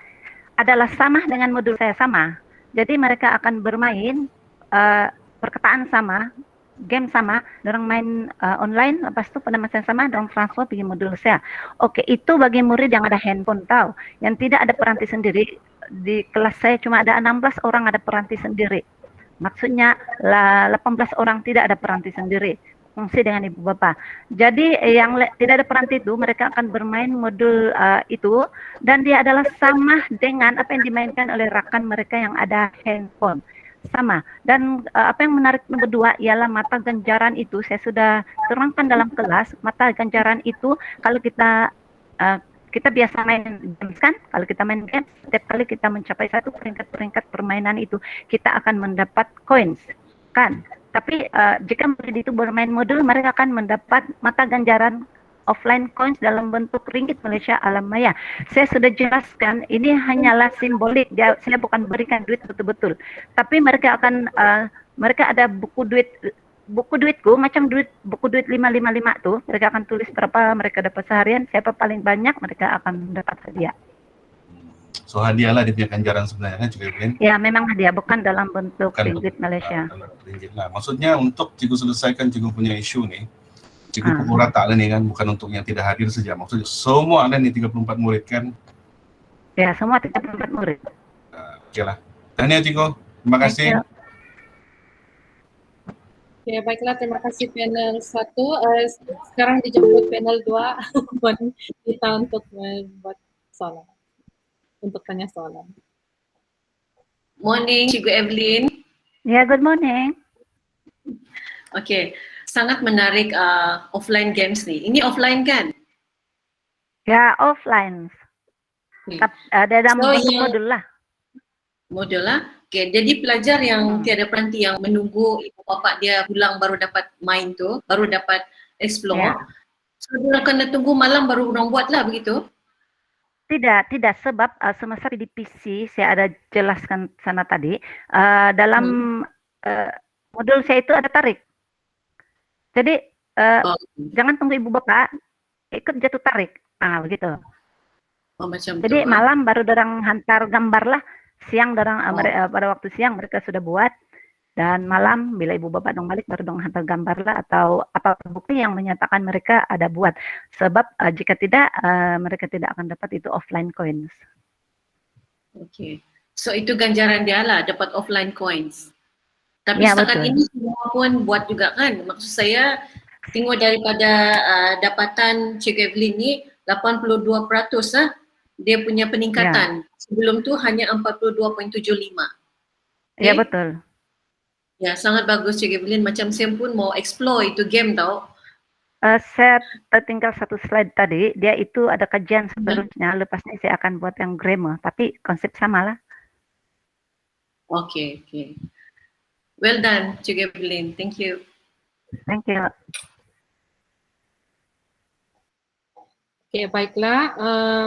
Speaker 6: adalah sama dengan modul saya sama. Jadi mereka akan bermain perkataan sama, game sama, dorang main online, lepas itu pada masa yang sama, dorang transfer pergi modul saya. Oke, itu bagi murid yang ada handphone tahu, yang tidak ada peranti sendiri. Di kelas saya cuma ada 16 orang ada peranti sendiri. Maksudnya 18 orang tidak ada peranti sendiri, fungsi dengan ibu bapa. Jadi yang tidak ada peranti itu mereka akan bermain modul itu dan dia adalah sama dengan apa yang dimainkan oleh rakan mereka yang ada handphone. sama. Dan apa yang menarik yang kedua ialah mata ganjaran itu saya sudah terangkan dalam kelas. Mata ganjaran itu kalau kita biasa main games kan, kalau kita main games setiap kali kita mencapai satu peringkat permainan itu kita akan mendapat coins kan. Tapi jika murid itu bermain modul, mereka akan mendapat mata ganjaran offline coins dalam bentuk ringgit Malaysia alam maya. Saya sudah jelaskan ini hanyalah simbolik. Saya bukan berikan duit betul-betul. Tapi mereka akan mereka ada buku duitku macam buku duit 555 tuh. Mereka akan tulis berapa mereka dapat seharian, siapa paling banyak mereka akan dapat hadiah.
Speaker 3: So hadiah lah dia punya ganjaran sebenarnya kan juga Ben?
Speaker 6: Ya memang hadiah, bukan dalam bentuk ringgit Malaysia.
Speaker 3: Ringgit lah. Maksudnya untuk cikgu selesaikan cikgu punya isu ni, cikgu pukul rata lah ni kan, bukan untuk yang tidak hadir saja. Maksudnya semua ada ni 34 murid kan?
Speaker 6: Ya, semua 34 murid.
Speaker 3: Okey lah. Tahniah cikgu. Terima kasih.
Speaker 1: Oke, baiklah, terima kasih panel 1. Sekarang dijemput panel 2 kita untuk membuat soalan, untuk tanya soalan.
Speaker 4: Morning, Cikgu Evelyn.
Speaker 6: Ya, good morning.
Speaker 4: Okey, sangat menarik offline games ni. Ini offline kan?
Speaker 6: Ya, offline. Ada dalam bentuk modul lah.
Speaker 4: Modul lah. Okey, jadi pelajar yang tiada peranti yang menunggu ibu bapa dia pulang baru dapat main tu, baru dapat explore. So dia akan tunggu malam baru orang buat lah begitu?
Speaker 6: Tidak sebab semasa di PC saya ada jelaskan sana tadi dalam modul saya itu ada tarik. Jadi jangan tunggu ibu bapak, ikut jatuh tarik. Begitu.
Speaker 4: Oh, macam
Speaker 6: jadi
Speaker 4: tu.
Speaker 6: malam baru dorang hantar gambar lah. Siang dorang pada waktu siang mereka sudah buat, dan malam bila ibu bapak dong balik baru dong hantar gambar lah atau apa bukti yang menyatakan mereka ada buat. Sebab jika tidak mereka tidak akan dapat itu offline coins.
Speaker 4: Okey. So itu ganjaran dia lah dapat offline coins. Tapi
Speaker 6: Ya,
Speaker 4: setakat
Speaker 6: betul.
Speaker 4: ini semua pun buat juga kan. Maksud saya tengok daripada dapatan Cikgu Evelyn ni 82% lah dia punya peningkatan. Sebelum tu hanya 42.75.
Speaker 6: Ya, betul.
Speaker 4: Ya, sangat bagus Cikgu Evelyn. Macam saya pun mau explore itu game tau.
Speaker 6: Saya tertinggal satu slide tadi, dia itu ada kajian seterusnya, lepas ini saya akan buat yang grammar, tapi konsep sama lah.
Speaker 4: Okay. Well done Cikgu Evelyn. Thank you.
Speaker 6: Thank you.
Speaker 1: Oke, baiklah.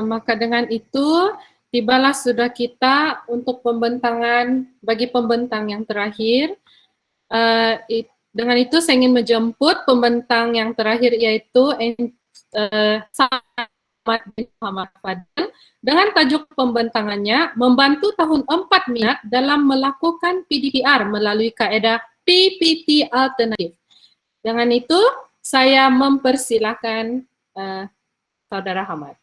Speaker 1: Maka dengan itu tibalah sudah kita untuk pembentangan bagi pembentang yang terakhir. Dengan itu saya ingin menjemput pembentang yang terakhir yaitu Muhammad Fadil dengan tajuk pembentangannya membantu tahun 4 minat dalam melakukan PDPR melalui kaedah PPT alternatif. Dengan itu saya mempersilakan Saudara Hamad.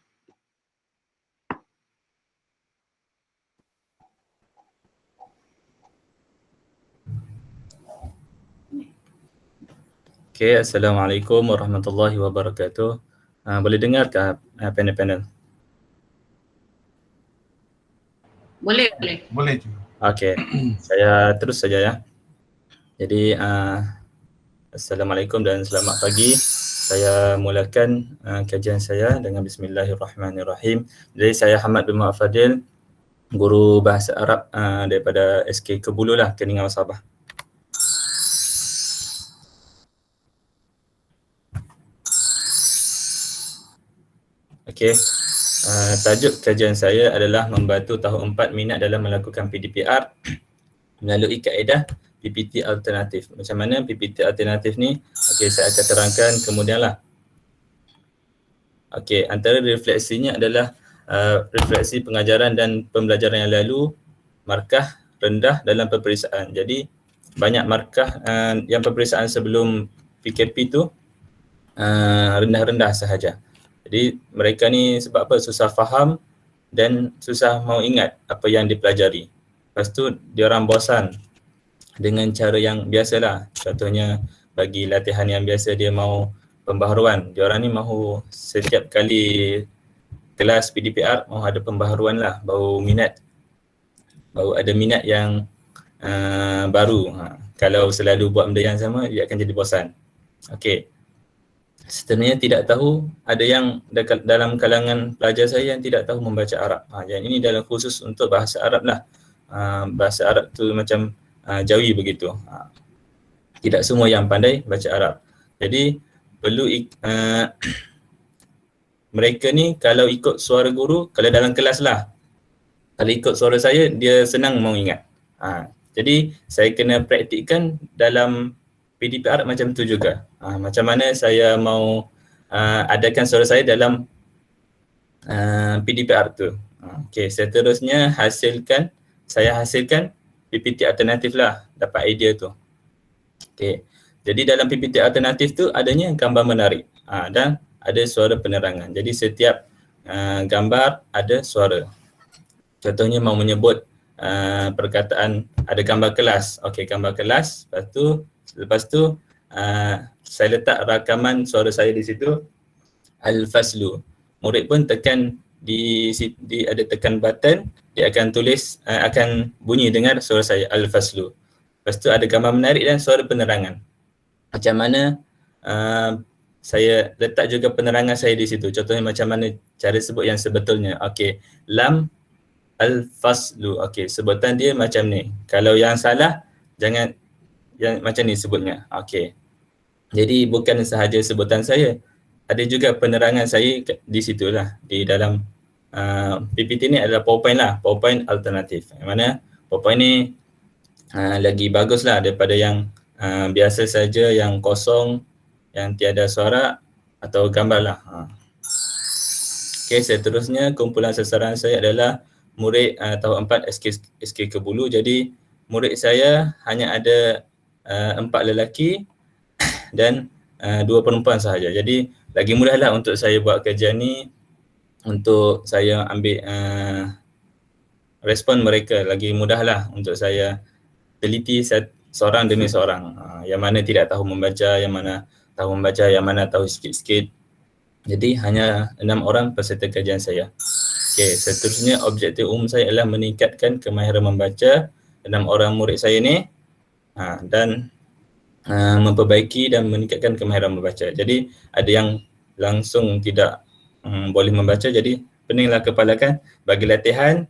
Speaker 7: Okay, Assalamualaikum warahmatullahi wabarakatuh. Boleh dengar ke panel-panel?
Speaker 4: Boleh.
Speaker 3: Boleh.
Speaker 7: Okay, saya terus saja ya. Jadi Assalamualaikum dan selamat pagi. Saya mulakan kajian saya dengan Bismillahirrahmanirrahim. Jadi saya Hamad bin Muhammad Fadil, guru bahasa Arab daripada SK Kebulu lah, Keningau Sabah. Okey, tajuk kajian saya adalah membantu tahun 4 minat dalam melakukan PDPR melalui kaedah PPT alternatif. Macam mana PPT alternatif ni? Okey, saya akan terangkan kemudianlah. Okey, antara refleksinya adalah refleksi pengajaran dan pembelajaran yang lalu, markah rendah dalam peperiksaan. Jadi banyak markah yang peperiksaan sebelum PKP tu rendah-rendah sahaja. Jadi mereka ni sebab apa? Susah faham dan susah mau ingat apa yang dipelajari. Lepas tu diorang bosan dengan cara yang biasalah. Contohnya bagi latihan yang biasa dia mau pembaharuan. Diorang ni mahu setiap kali kelas PDPR mahu ada pembaharuan lah, baru ada minat yang baru. Kalau selalu buat benda yang sama, dia akan jadi bosan. Okey. Seterusnya tidak tahu, ada yang dalam kalangan pelajar saya yang tidak tahu membaca Arab. Yang ini dalam khusus untuk bahasa Arab lah. Bahasa Arab tu macam Jawi begitu. Tidak semua yang pandai baca Arab. Jadi perlu mereka ni kalau ikut suara guru, kalau dalam kelas lah, kalau ikut suara saya, dia senang mau ingat. Jadi saya kena praktikkan dalam PDP Arab macam tu juga. Macam mana saya mau adakan suara saya dalam PDP Arab tu. Okey, seterusnya saya hasilkan PPT alternatif lah, dapat idea tu. Okey. Jadi dalam PPT alternatif tu adanya gambar menarik dan ada suara penerangan. Jadi setiap gambar ada suara. Contohnya mau menyebut perkataan ada gambar kelas. Okey, gambar kelas. Lepas tu saya letak rakaman suara saya di situ, Al-Faslu. Murid pun tekan di ada tekan button, dia akan tulis, akan bunyi dengar suara saya, Al-Faslu. Lepas tu ada gambar menarik dan suara penerangan. Macam mana saya letak juga penerangan saya di situ. Contohnya macam mana cara sebut yang sebetulnya. Okey, lam al-faslu. Okey, sebutan dia macam ni. Kalau yang salah, jangan yang macam ni sebutnya. Okey. Jadi bukan sahaja sebutan saya, ada juga penerangan saya di situlah. Di dalam PPT ni adalah PowerPoint lah, PowerPoint alternatif. Yang mana PowerPoint ni lagi bagus lah daripada yang biasa saja, yang kosong, yang tiada suara atau gambar lah. Okey, seterusnya kumpulan sasaran saya adalah murid tahun 4 SK Kebulu. Jadi murid saya hanya ada 4 lelaki dan 2 perempuan sahaja. Jadi lagi mudahlah untuk saya buat kerja ni, untuk saya ambil respon mereka, lagi mudahlah untuk saya teliti seorang demi seorang. Yang mana tidak tahu membaca, yang mana tahu membaca, yang mana tahu sikit-sikit. Jadi hanya 6 orang peserta kajian saya. Okey, seterusnya objektif umum saya adalah meningkatkan kemahiran membaca 6 orang murid saya ni dan memperbaiki dan meningkatkan kemahiran membaca. Jadi ada yang langsung tidak boleh membaca, jadi peninglah kepalakan bagi latihan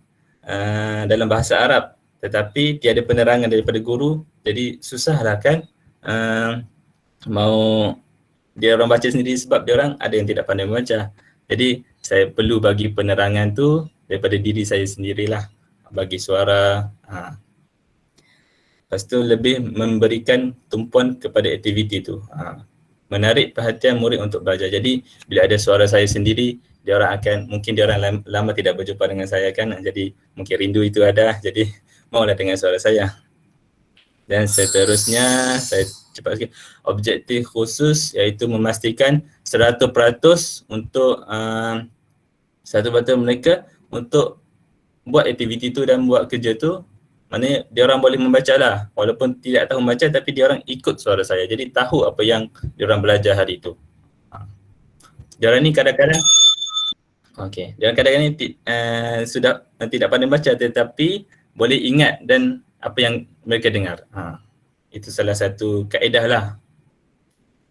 Speaker 7: dalam bahasa Arab, tetapi tiada penerangan daripada guru, jadi susahlah kan mau dia orang baca sendiri sebab dia orang ada yang tidak pandai membaca. Jadi saya perlu bagi penerangan tu daripada diri saya sendirilah, bagi suara. Lepas tu lebih memberikan tumpuan kepada aktiviti tu. Menarik perhatian murid untuk belajar. Jadi bila ada suara saya sendiri, dia orang akan, mungkin dia orang lama tidak berjumpa dengan saya kan, jadi mungkin rindu itu ada, jadi maulah dengar suara saya. Dan seterusnya saya cepat sikit, objektif khusus iaitu memastikan 100% untuk 100% mereka untuk buat aktiviti tu dan buat kerja tu. Maknanya dia orang boleh membaca lah, walaupun tidak tahu membaca tapi dia orang ikut suara saya, jadi tahu apa yang dia orang belajar hari itu. Dia orang ni kadang-kadang dia orang kadang-kadang ni sudah tidak pandai baca tetapi boleh ingat dan apa yang mereka dengar. Itu salah satu kaedah lah.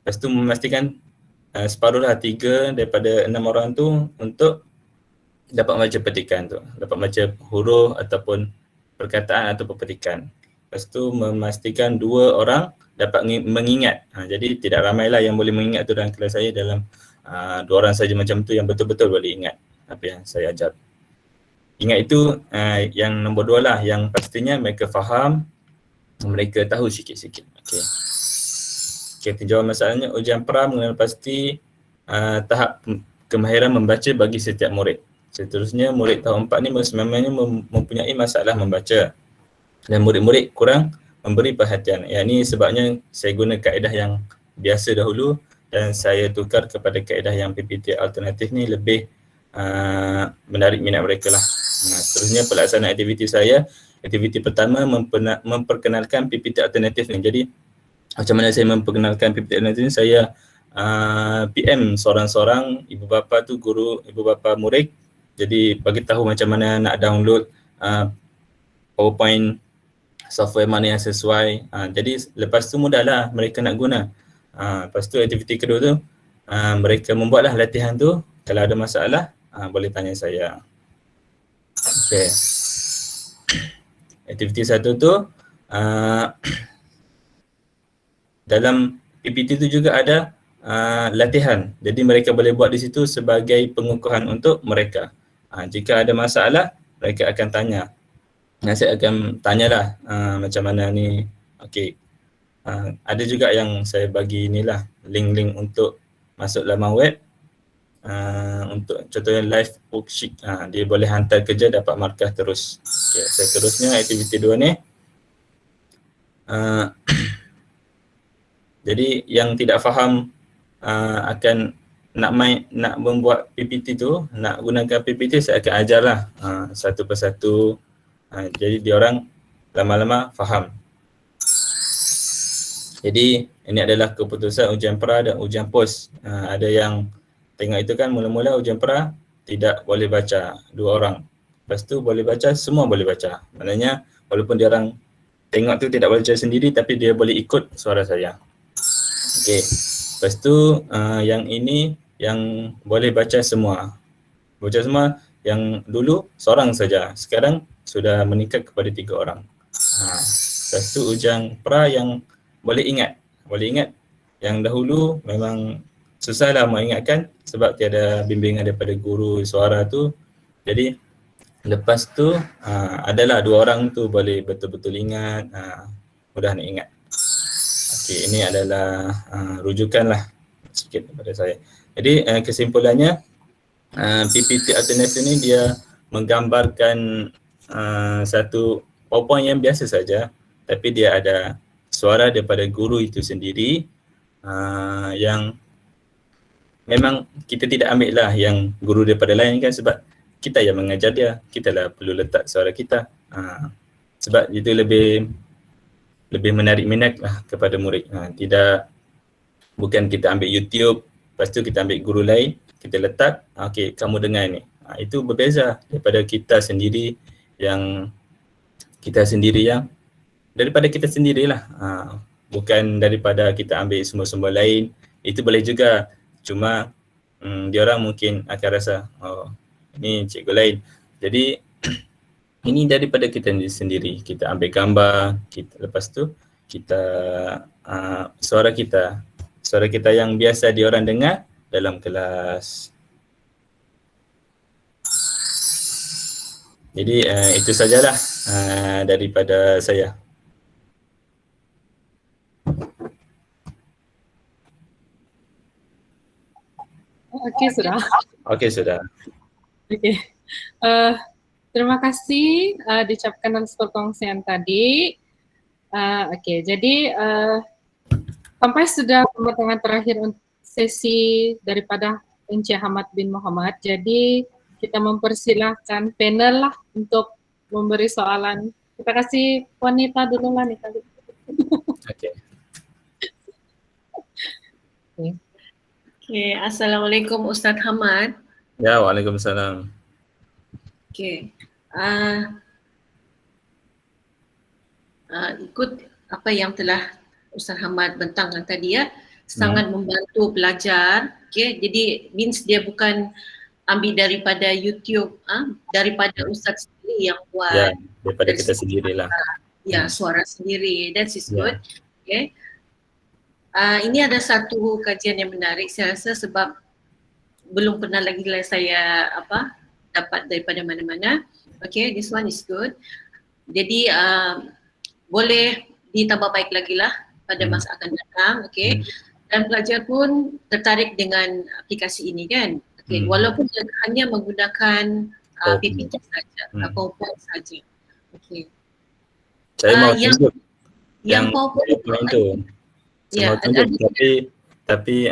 Speaker 7: Lepas tu memastikan separuh lah, 3 daripada 6 orang tu untuk dapat membaca petikan tu, dapat membaca huruf ataupun perkataan atau petikan. Lepas tu memastikan 2 orang dapat mengingat. Jadi tidak ramailah yang boleh mengingat tu dalam kelas saya, dalam 2 orang saja macam tu yang betul-betul boleh ingat apa yang saya ajar. Ingat itu yang nombor 2 lah, yang pastinya mereka faham, mereka tahu sikit-sikit. Okey, jawab masalahnya, ujian pra mengenal pasti tahap kemahiran membaca bagi setiap murid. Seterusnya murid tahun 4 ni sebenarnya mempunyai masalah membaca dan murid-murid kurang memberi perhatian. Yang ini sebabnya saya guna kaedah yang biasa dahulu dan saya tukar kepada kaedah yang PPT alternatif ni lebih menarik minat mereka lah. Seterusnya pelaksanaan aktiviti saya. Aktiviti pertama memperkenalkan PPT alternatif ni. Jadi macam mana saya memperkenalkan PPT alternatif ni, saya PM seorang-seorang, ibu bapa tu guru, ibu bapa murid. Jadi bagi tahu macam mana nak download PowerPoint software mana yang sesuai. Jadi lepas tu mudahlah mereka nak guna. Lepas tu aktiviti kedua tu mereka membuatlah latihan tu. Kalau ada masalah boleh tanya saya. Okay. Aktiviti satu tu dalam PPT tu juga ada latihan. Jadi mereka boleh buat di situ sebagai pengukuhan untuk mereka. Jika ada masalah mereka akan tanya. Saya akan tanyalah macam mana ni. Okey. Ada juga yang saya bagi inilah link-link untuk masuk laman web. Untuk contohnya live worksheet, dia boleh hantar kerja dapat markah terus. Okay, seterusnya aktiviti 2 ni. Jadi yang tidak faham akan nak membuat PPT tu, nak gunakan PPT, saya akan ajarlah satu persatu. Jadi diorang lama-lama faham. Jadi ini adalah keputusan ujian pra dan ujian pos. Ada yang tengok itu kan mula-mula ujian pra tidak boleh baca 2 orang. Lepas tu boleh baca, semua boleh baca. Maknanya walaupun dia orang tengok tu tidak boleh baca sendiri tapi dia boleh ikut suara saya. Okey. Lepas tu yang ini yang boleh baca semua. Baca semua yang dulu seorang saja. Sekarang sudah meningkat kepada 3 orang. Lepas tu ujian pra yang boleh ingat. Boleh ingat. Yang dahulu memang susahlah mengingatkan sebab tiada bimbingan daripada guru suara tu. Jadi lepas tu adalah 2 orang tu boleh betul-betul ingat, mudah nak ingat. Okey, ini adalah rujukan lah sikit daripada saya. Jadi kesimpulannya PPT alternate ni dia menggambarkan satu PowerPoint yang biasa saja tapi dia ada suara daripada guru itu sendiri yang memang kita tidak ambil lah yang guru daripada lain kan sebab kita yang mengajar dia, kita lah perlu letak suara kita. Sebab itu lebih menarik minat lah kepada murid. Bukan kita ambil YouTube, lepas tu kita ambil guru lain, kita letak, okey kamu dengar ni. Itu berbeza daripada kita sendiri yang daripada kita sendirilah. Bukan daripada kita ambil semua-semua lain. Itu boleh juga. Cuma diorang mungkin akan rasa ini cikgu lain. Jadi ini daripada kita sendiri. Kita ambil gambar, lepas tu kita suara kita yang biasa diorang dengar dalam kelas. Jadi itu sajalah daripada saya.
Speaker 1: Okey, sudah.
Speaker 7: Okey, sudah.
Speaker 1: Okey. Terima kasih diucapkan atas perkongsian tadi. Okey, jadi sampai sudah pembentangan terakhir untuk sesi daripada Encik Hamad bin Muhammad. Jadi kita mempersilahkan panel lah untuk memberi soalan. Kita kasih wanita dulu lah nih kali.
Speaker 7: Okey.
Speaker 4: Okay, Assalamualaikum Ustaz Hamad.
Speaker 7: Ya, waalaikumsalam.
Speaker 4: Okay. Ikut apa yang telah Ustaz Hamad bentangkan tadi ya, sangat membantu pelajar. Okay, jadi means dia bukan ambil daripada YouTube, daripada Ustaz sendiri yang buat.
Speaker 7: Ya, daripada kita sendirilah.
Speaker 4: Ya, suara sendiri. That is good. Okay. Ini ada satu kajian yang menarik saya rasa sebab belum pernah lagi saya dapat daripada mana-mana. Okay, this one is good. Jadi boleh ditambah baik lagi lah pada masa akan datang. Okay, dan pelajar pun tertarik dengan aplikasi ini kan. Okay, walaupun dia hanya menggunakan PPT saja, PowerPoint saja. Okay.
Speaker 7: Saya mau tunjuk
Speaker 4: yang PowerPoint
Speaker 7: itu. Saya mau tunjuk tapi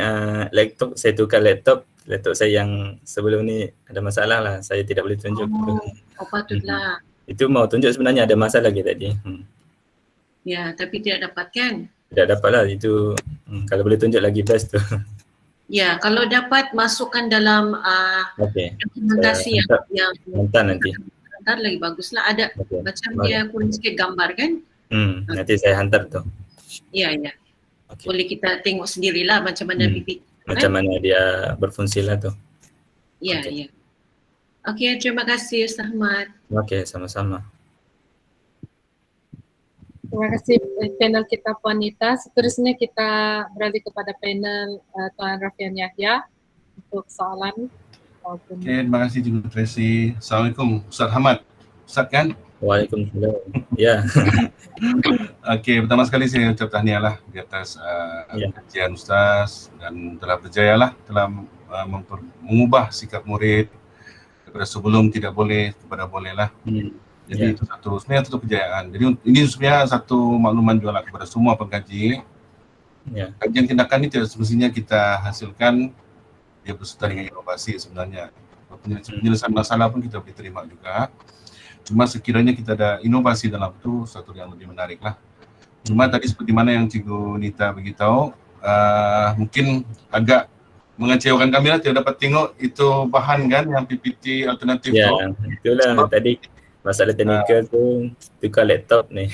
Speaker 7: laptop saya tukar laptop saya yang sebelum ni ada masalah lah, saya tidak boleh tunjuk.
Speaker 4: Patutlah.
Speaker 7: Itu mau tunjuk sebenarnya ada masalah lagi tadi.
Speaker 4: Ya, tapi tidak dapat kan?
Speaker 7: Tidak dapat lah itu. Kalau boleh tunjuk lagi best tu.
Speaker 4: Ya, kalau dapat masukkan dalam dokumentasi yang
Speaker 7: hantar nanti.
Speaker 4: Hantar lagi baguslah. Ada macam dia kurang sikit gambar kan?
Speaker 7: Nanti saya hantar tu.
Speaker 4: Ya, ya.
Speaker 7: Okay.
Speaker 4: Boleh kita tengok sendirilah macam mana PPT.
Speaker 7: Macam mana dia berfungsi lah tu.
Speaker 4: Ya,
Speaker 7: Okey.
Speaker 4: ya. Okey, terima kasih Ustaz Ahmad.
Speaker 7: Okey, sama-sama.
Speaker 1: Terima kasih panel kita Puan Nita. Seterusnya kita beralih kepada panel Tuan Rafian Yahya untuk soalan.
Speaker 3: Okey, terima kasih Cikgu Tracy. Assalamualaikum Ustaz Ahmad. Ustaz kan?
Speaker 7: Waalaikumsalam. Ya.
Speaker 3: Okey, pertama sekali saya ucap tahniah lah di atas kajian Ustaz dan telah berjaya lah dalam mengubah sikap murid daripada sebelum tidak boleh kepada boleh lah. Jadi itu sebenarnya satu kejayaan. Jadi ini sebenarnya satu makluman juga lah kepada semua pengkaji. Kajian tindakan ini tidak semestinya kita hasilkan dia berserta dengan inovasi sebenarnya. Penyelesaian masalah pun kita boleh terima juga. Cuma sekiranya kita ada inovasi dalam itu, satu yang lebih menarik lah. Cuma tadi seperti mana yang Cikgu Nita beritahu, mungkin agak mengecewakan kami lah tidak dapat tengok itu bahan kan yang PPT alternatif tu.
Speaker 7: Ya, itulah tadi masalah teknikal tu tukar laptop ni.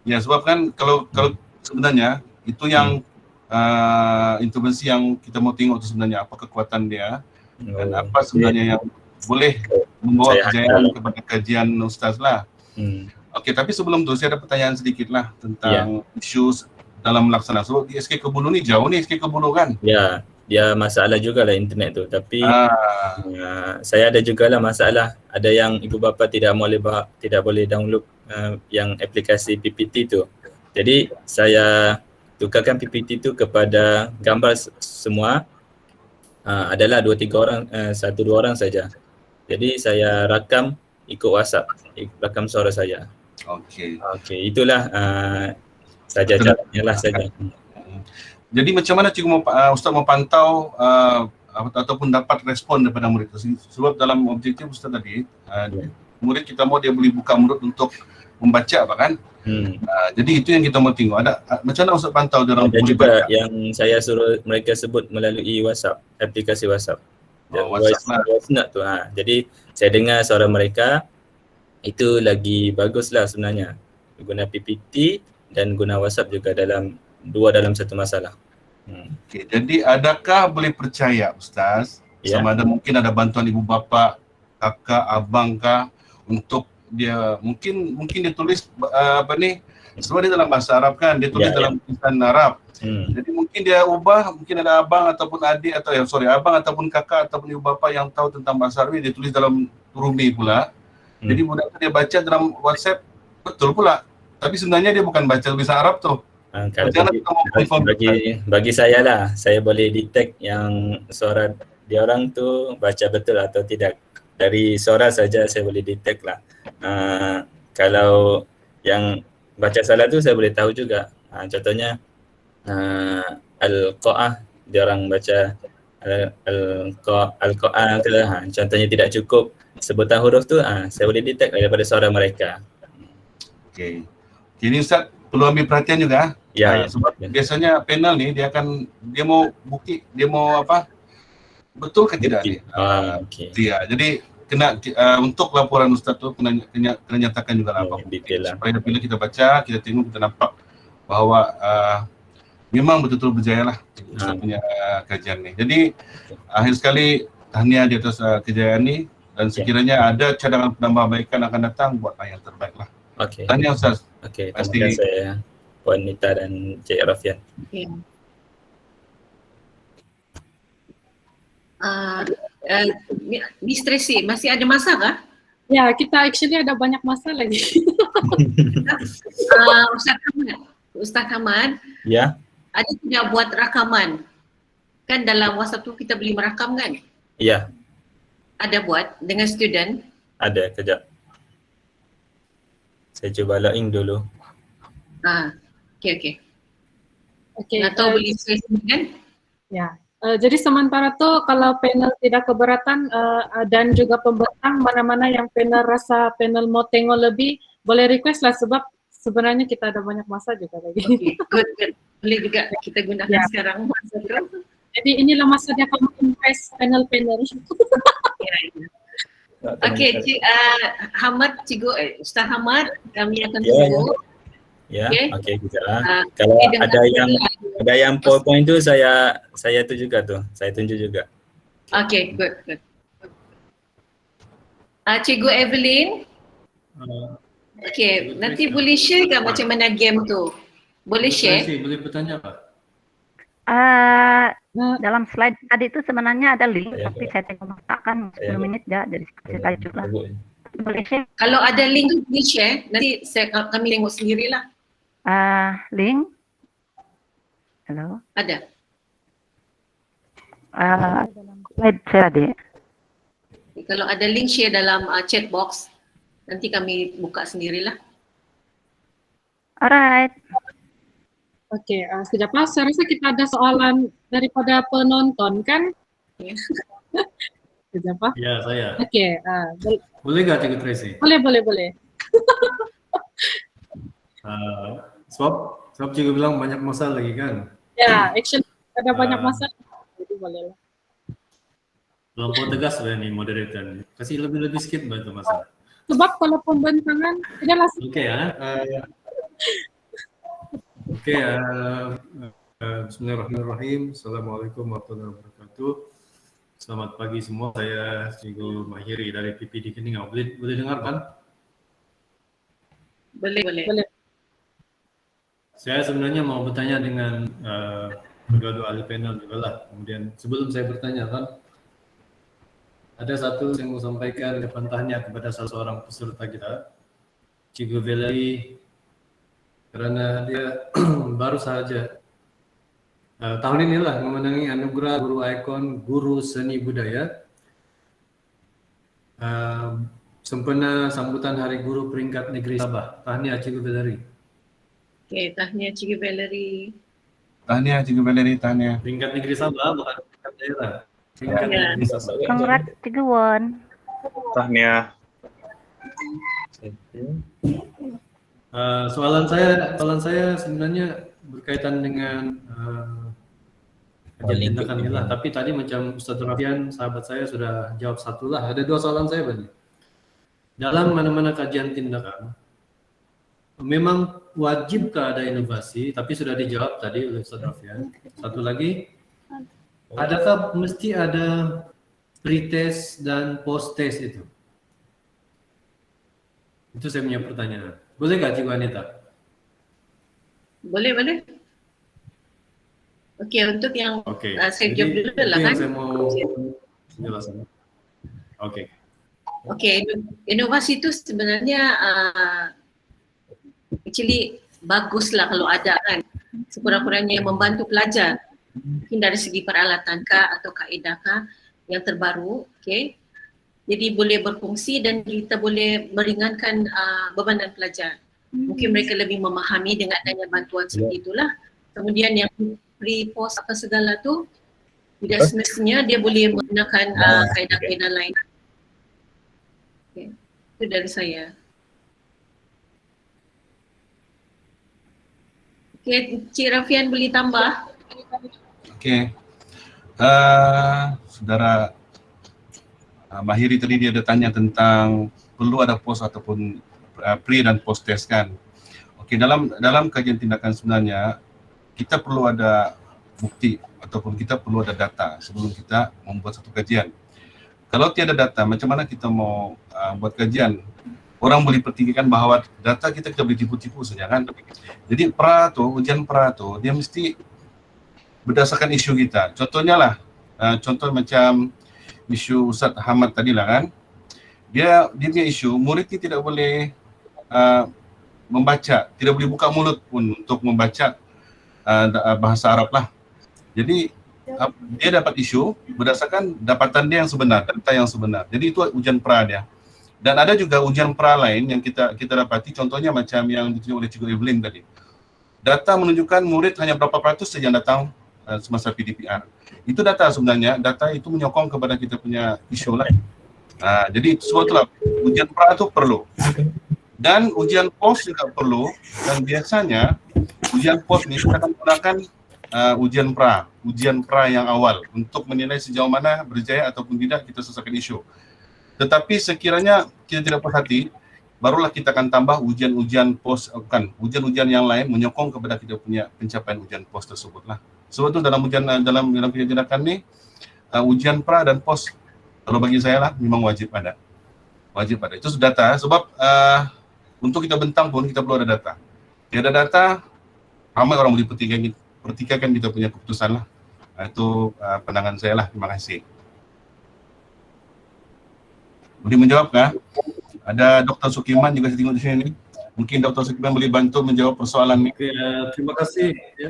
Speaker 3: Ya, sebab kan kalau sebenarnya itu yang intervensi yang kita mau tengok tu sebenarnya apa kekuatan dia dan apa sebenarnya yang boleh membawa kejayaan kepada kajian Ustaz lah. Okey, tapi sebelum tu saya ada pertanyaan sedikit lah tentang isu dalam melaksanakan. So di SK Kebulu ni jauh ni SK Kebulu kan?
Speaker 7: Ya, dia masalah jugalah internet tu, tapi saya ada jugalah masalah. Ada yang ibu bapa tidak boleh download yang aplikasi PPT tu. Jadi saya tukarkan PPT tu kepada gambar semua. Adalah 2-3 orang, 1-2 orang saja. Jadi saya rakam ikut WhatsApp, rakam suara saya.
Speaker 3: Okey.
Speaker 7: Okey, itulah saja caranya lah saja.
Speaker 3: Jadi macam mana cikgu Ustaz memantau ataupun dapat respon daripada murid itu? Sebab dalam objektif Ustaz tadi, murid kita mau dia boleh buka murid untuk membaca apa kan? Jadi itu yang kita mau tengok. Macam mana Ustaz pantau dia orang
Speaker 7: boleh juga baca? Yang saya suruh mereka sebut melalui WhatsApp, aplikasi WhatsApp. WhatsApp tu. Jadi saya dengar suara mereka, itu lagi bagus lah sebenarnya. Guna PPT dan guna WhatsApp juga dalam satu masalah.
Speaker 3: Okey, jadi adakah boleh percaya Ustaz sama ada mungkin ada bantuan ibu bapa, kakak, abang kah untuk dia mungkin dia tulis sebab dia dalam bahasa Arab kan, dia tulis dalam tulisan Arab. Jadi mungkin dia ubah, mungkin ada abang ataupun adik atau abang ataupun kakak ataupun ibu bapa yang tahu tentang bahasa Arab, dia tulis dalam Rumi pula. Jadi mudah dia baca dalam WhatsApp betul pula. Tapi sebenarnya dia bukan baca tulisan Arab tu.
Speaker 7: Bagi saya lah, saya boleh detect yang suara dia orang tu baca betul atau tidak. Dari suara saja saya boleh detect lah. Kalau yang baca salah tu saya boleh tahu juga. Contohnya Al-Qa'ah, dia orang baca Al-Qa'ah ke, contohnya tidak cukup sebutan huruf tu, saya boleh detect daripada suara mereka.
Speaker 3: Okey. Ini Ustaz perlu ambil perhatian juga.
Speaker 7: Ya,
Speaker 3: sebab biasanya panel ni dia mau bukti, dia mau apa? Betul ke tidak ni?
Speaker 7: Okey.
Speaker 3: Ya, jadi kena untuk laporan Ustaz tu kena nyatakan juga apa
Speaker 7: detail lah.
Speaker 3: Supaya bila kita baca, kita tengok, kita nampak bahawa memang betul-betul berjaya lah Ustaz punya kajian ni. Jadi akhir sekali tahniah di atas kejayaan ni dan sekiranya ada cadangan penambahbaikan akan datang, buatlah yang terbaik lah.
Speaker 7: Okey.
Speaker 3: Tahniah Ustaz.
Speaker 7: Okey, terima kasih Puan Nita dan Cik Rafian.
Speaker 4: Okay. Miss Tracy, masih ada masa kah?
Speaker 1: Ya, kita actually ada banyak masa lagi.
Speaker 4: Ustaz Ahmad,
Speaker 7: ya,
Speaker 4: ada tidak buat rakaman? Kan dalam WhatsApp tu kita boleh merakam kan?
Speaker 7: Ya.
Speaker 4: Ada buat dengan student?
Speaker 7: Ada, kejap. Saya cuba login dulu.
Speaker 4: Okey.
Speaker 1: Atau
Speaker 4: boleh share kan?
Speaker 1: Ya. Jadi sementara tu kalau panel tidak keberatan dan juga pembentang mana-mana yang panel rasa panel mau tengok lebih, boleh request lah sebab sebenarnya kita ada banyak masa juga lagi.
Speaker 4: Okay, good. Boleh juga kita gunakan sekarang masa tu.
Speaker 1: Jadi inilah masa dia kamu impress panel-panel.
Speaker 4: Okey, Cik Hamad, Ustaz Hamad, kami akan tunggu
Speaker 7: Ya,
Speaker 4: Okey.
Speaker 7: okey kejap.
Speaker 4: Ah,
Speaker 7: Kalau
Speaker 4: okey, dengan
Speaker 7: ada yang PowerPoint tu saya tu juga tu. Saya tunjuk juga.
Speaker 4: Okay, good. Cikgu Evelyn, okay, nanti boleh share ke macam mana game tu? Boleh share?
Speaker 8: Boleh bertanya Pak?
Speaker 6: Dalam slide tadi itu sebenarnya ada link,
Speaker 7: Saya
Speaker 6: tapi
Speaker 7: buat.
Speaker 6: saya tengok masakan 10 menit dah, jadi saya tajuk lah. Boleh share?
Speaker 4: Kalau ada link tu boleh share, nanti kami tengok sendirilah.
Speaker 6: Link? Halo?
Speaker 4: Ada.
Speaker 6: Dalam slide saya tadi.
Speaker 4: Kalau ada link share dalam chat box, nanti kami buka sendirilah.
Speaker 6: Alright.
Speaker 1: Oke, sekejap Pak. Saya rasa kita ada soalan daripada penonton kan? Sekejap Pak.
Speaker 8: Ya, saya.
Speaker 1: Oke,
Speaker 8: Boleh nggak Cikgu Tracy?
Speaker 1: boleh.
Speaker 8: Sebab Cikgu bilang banyak masalah lagi kan?
Speaker 1: Ya, actually ada banyak masalah. Jadi boleh lah.
Speaker 8: Terlampau tegas lah nih moderator. Kasih lebih-lebih sikit bantu masalah.
Speaker 1: Sebab kalau pembentangan, adalah
Speaker 8: Oke ya. Bismillahirrahmanirrahim. Assalamualaikum warahmatullahi wabarakatuh. Selamat pagi semua. Saya Cikgu Mahiri dari PPD Keningau. Boleh dengar kan?
Speaker 4: Boleh.
Speaker 8: Saya sebenarnya mau bertanya dengan kedua-dua ahli panel juga lah. Kemudian sebelum saya bertanya kan, ada satu yang mau sampaikan depan tanya kepada salah seorang peserta kita, Cikgu Valerie, karena dia baru saja tahun inilah memenangi anugerah Guru Ikon Guru Seni Budaya. Sempena sambutan Hari Guru Peringkat Negeri Sabah. Tahniah Cikgu Valerie.
Speaker 4: Okay, tahniah Cikgu Valerie.
Speaker 3: Tahniah Cikgu Valerie, tahniah.
Speaker 8: Peringkat Negeri Sabah bukan peringkat daerah. Peringkat Negeri Sabah.
Speaker 6: Congrats Cikgu Won.
Speaker 5: Tahniah.
Speaker 8: Soalan saya sebenarnya berkaitan dengan kajian tindakan ini lah. Tapi tadi macam Ustaz Rafian, sahabat saya sudah jawab satu lah. Ada dua soalan saya Bani. Dalam mana-mana kajian tindakan, memang wajibkah ada inovasi? Tapi sudah dijawab tadi oleh Ustaz Rafian. Satu lagi, adakah mesti ada pre-test dan post-test itu? Itu saya punya pertanyaan. Boleh nggak Cikgu Anita?
Speaker 4: Boleh. Okey, untuk yang saya jawab dulu lah
Speaker 8: yang
Speaker 4: kan.
Speaker 8: saya mau jelaskan. Okey.
Speaker 4: Okey, inovasi itu sebenarnya actually baguslah kalau ada kan. Sekurang-kurangnya membantu pelajar. Mungkin dari segi peralatan kah atau kaedah kah yang terbaru, okey. Jadi boleh berfungsi dan kita boleh meringankan bebanan pelajar. Mungkin mereka lebih memahami dengan adanya bantuan seperti itulah. Kemudian yang pre-post apa segala tu, tidak semestinya dia boleh menggunakan kaedah-kaedah lain. Okay. Itu dari saya. Okay, Cik Rafian boleh tambah?
Speaker 3: Okey. Saudara Mahiri tadi dia ada tanya tentang perlu ada post ataupun pre dan post test kan. Okey, dalam kajian tindakan sebenarnya kita perlu ada bukti ataupun kita perlu ada data sebelum kita membuat satu kajian. Kalau tiada data, macam mana kita mau buat kajian? Orang boleh pertikaikan bahawa data kita boleh tipu-tipu saja kan. Jadi ujian pra tu dia mesti berdasarkan isu kita. Contohnya lah, contoh macam isu Ustaz Hamad tadi lah kan. Dia punya isu, murid ni tidak boleh membaca, tidak boleh buka mulut pun untuk membaca bahasa Arab lah. Jadi dia dapat isu berdasarkan dapatan dia yang sebenar, data yang sebenar. Jadi itu ujian pra dia. Dan ada juga ujian pra lain yang kita dapati, contohnya macam yang ditunjuk oleh Cikgu Evelyn tadi. Data menunjukkan murid hanya berapa peratus saja yang datang semasa PDPR. Itu data sebenarnya, data itu menyokong kepada kita punya isu lah. Jadi sebetulnya ujian pra itu perlu. Dan ujian post juga perlu, dan biasanya ujian post ini kita akan menggunakan ujian pra yang awal untuk menilai sejauh mana berjaya ataupun tidak kita selesaikan isu. Tetapi sekiranya kita tidak puas hati, barulah kita akan tambah ujian-ujian pos, ujian-ujian yang lain menyokong kepada kita punya pencapaian ujian pos tersebut lah. Sebab itu dalam ujian dalam kebijakan ni ujian pra dan pos kalau bagi saya lah memang wajib ada. Itu sudah data sebab untuk kita bentang pun kita perlu ada data. Tiada data ramai orang boleh pertikaikan kita punya keputusan lah. Itu pandangan saya lah. Terima kasih. Boleh menjawab kah? Ada Dr. Sukiman juga saya tengok di sini. Mungkin Dr. Sukiman boleh bantu menjawab persoalan ini.
Speaker 8: Oke, terima kasih. Ya.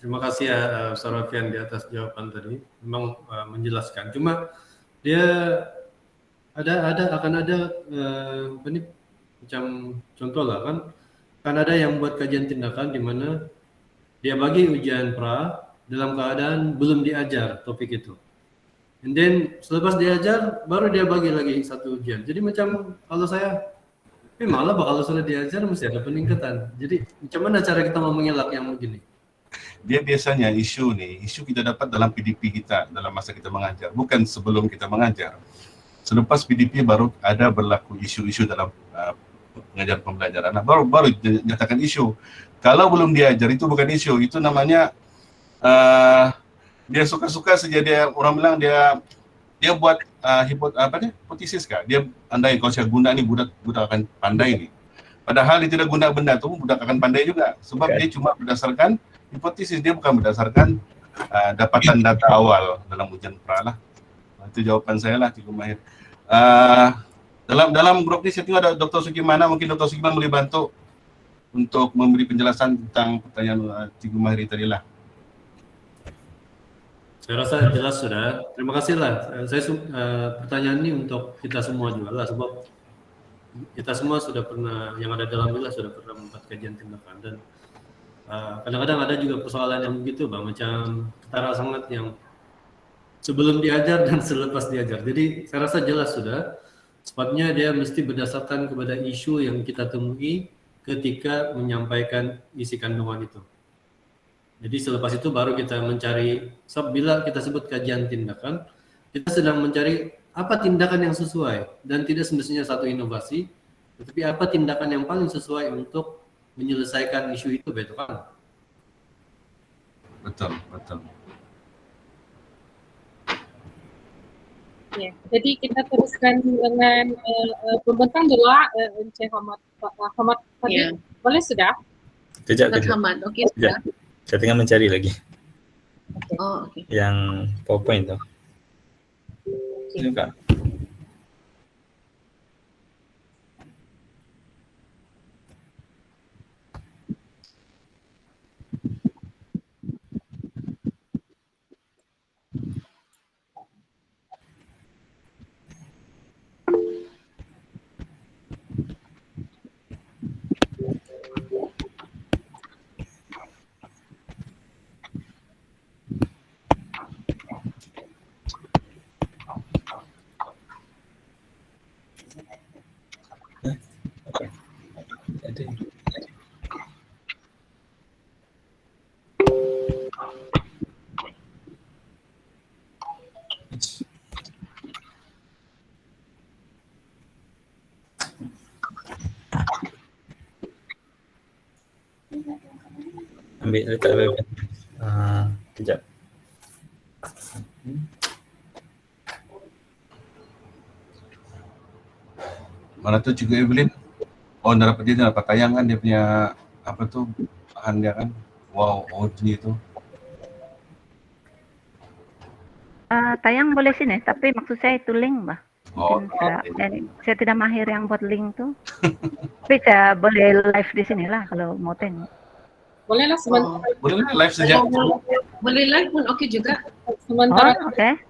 Speaker 8: Terima kasih ya Ustaz Rafian di atas jawaban tadi. Memang menjelaskan. Cuma dia akan ada apa nih, macam contoh lah kan ada yang buat kajian tindakan di mana dia bagi ujian pra dalam keadaan belum diajar topik itu. And then selepas diajar baru dia bagi lagi satu ujian. Jadi macam kalau saya malah kalau sudah diajar mesti ada peningkatan. Jadi macam mana cara kita mau mengelak yang begini?
Speaker 3: Dia biasanya isu kita dapat dalam PDP kita dalam masa kita mengajar, bukan sebelum kita mengajar. Selepas PDP baru ada berlaku isu-isu dalam pengajaran pembelajaran. Nah, baru nyatakan isu. Kalau belum diajar itu bukan isu, itu namanya dia suka-suka saja, dia orang bilang dia buat hipotesis kah? Dia andai kalau saya guna ni budak akan pandai ni. Padahal dia tidak guna benda tu budak akan pandai juga sebab dia cuma berdasarkan hipotesis, dia bukan berdasarkan dapatan data awal dalam ujian pra lah. Itu jawapan saya lah, Cikgu Mahir. Dalam grup ni saya tengok ada Dr. Sukimana, mungkin Dr. Sukiman boleh bantu untuk memberi penjelasan tentang pertanyaan Cikgu Mahir tadi lah.
Speaker 8: Saya rasa jelas sudah. Terima kasih lah. Pertanyaan ini untuk kita semua juga lah, sebab kita semua sudah pernah, yang ada dalam bilah sudah pernah membuat kajian tindakan, dan kadang-kadang ada juga persoalan yang begitu Bang, macam ketara sangat yang sebelum diajar dan selepas diajar. Jadi saya rasa jelas sudah, sepatutnya dia mesti berdasarkan kepada isu yang kita temui ketika menyampaikan isi kandungan itu. Jadi selepas itu baru kita mencari, bila kita sebut kajian tindakan, kita sedang mencari apa tindakan yang sesuai, dan tidak semestinya satu inovasi, tetapi apa tindakan yang paling sesuai untuk menyelesaikan isu itu, betul kan?
Speaker 3: Betul.
Speaker 1: Ya, jadi kita teruskan dengan pembentang dulu Encik Ahmad tadi.
Speaker 4: Ya.
Speaker 1: Boleh sudah?
Speaker 7: Kejap.
Speaker 4: Ahmad, okey sudah.
Speaker 7: Saya tengah mencari lagi
Speaker 4: Oh, okey.
Speaker 7: yang PowerPoint tu. Buka. Ada. Ambil letak web. Kejap.
Speaker 3: Mana tu Cikgu Evelyn? Oh, dia dapat tayang kan dia punya apa tu bahan dia kan. Wow, OG tu.
Speaker 6: Tayang boleh sini, tapi maksud saya itu link, Mbak.
Speaker 3: Oh,
Speaker 6: Saya tidak mahir yang buat link tuh. Tapi saya boleh live di sini lah kalau mau tengok.
Speaker 1: Bolehlah sementara.
Speaker 3: boleh live saja.
Speaker 4: Boleh live pun okey juga.
Speaker 1: Sementara.
Speaker 6: Oke.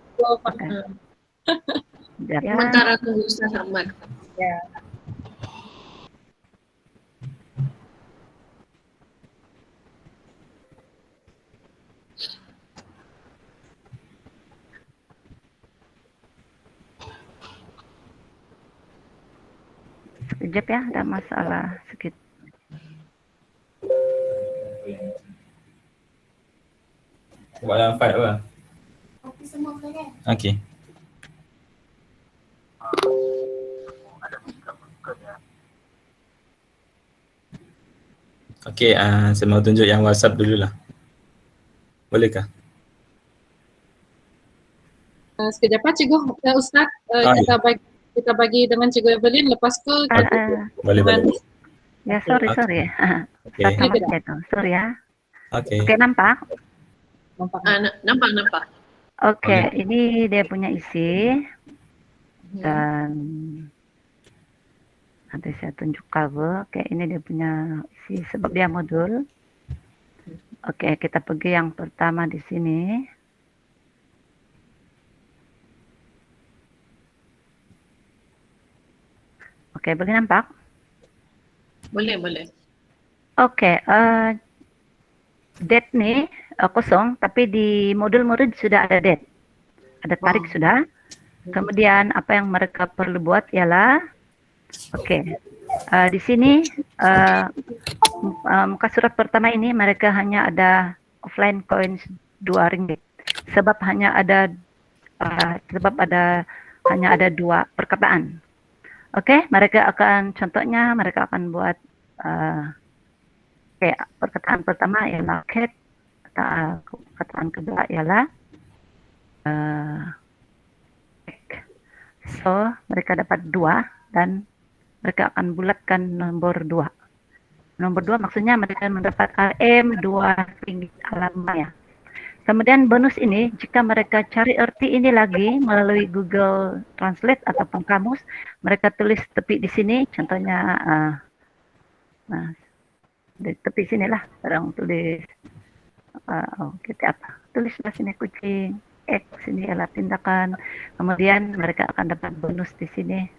Speaker 6: Ya.
Speaker 4: Sementara tunggu Ustaz Ahmad.
Speaker 1: Ya.
Speaker 6: Sekejap ya, ada masalah sedikit.
Speaker 7: Buat dalam file apa? Okey. Okey, saya mau tunjuk yang WhatsApp dululah. Bolehkah?
Speaker 1: Sekejap Cikgu, Ustaz,
Speaker 7: Ah,
Speaker 1: kita bagi dengan Cikgu Evelyn, lepas tu
Speaker 7: Boleh,
Speaker 1: dengan
Speaker 7: boleh.
Speaker 6: Ya, sorry.
Speaker 7: Okey.
Speaker 6: Start sama saja itu. Sorry ya.
Speaker 7: Okey.
Speaker 6: Oke, nampak?
Speaker 1: nampak.
Speaker 4: Nampak.
Speaker 6: Oke, ini dia punya isi dan nanti saya tunjuk cover. Oke, ini dia punya isi sebab dia modul. Oke, kita pergi yang pertama di sini. Oke, boleh nampak?
Speaker 4: Boleh.
Speaker 6: Oke, date nih kosong, tapi di modul murid sudah ada date. Ada tarik sudah. Kemudian apa yang mereka perlu buat ialah, di sini muka surat pertama ini mereka hanya ada offline coins RM2 sebab hanya ada hanya ada 2 perkataan. Oke, mereka akan contohnya mereka akan buat perkataan pertama ialah cat, perkataan kedua ialah egg. So mereka dapat 2 dan mereka akan bulatkan nomor 2. Nomor 2 maksudnya mereka mendapat RM RM2 alamnya. Kemudian bonus ini jika mereka cari arti ini lagi melalui Google Translate ataupun kamus, mereka tulis tepi di sini, contohnya di tepi sinilah, orang tulis kita apa? Tulislah sini kucing, X sini adalah tindakan. Kemudian mereka akan dapat bonus di sini.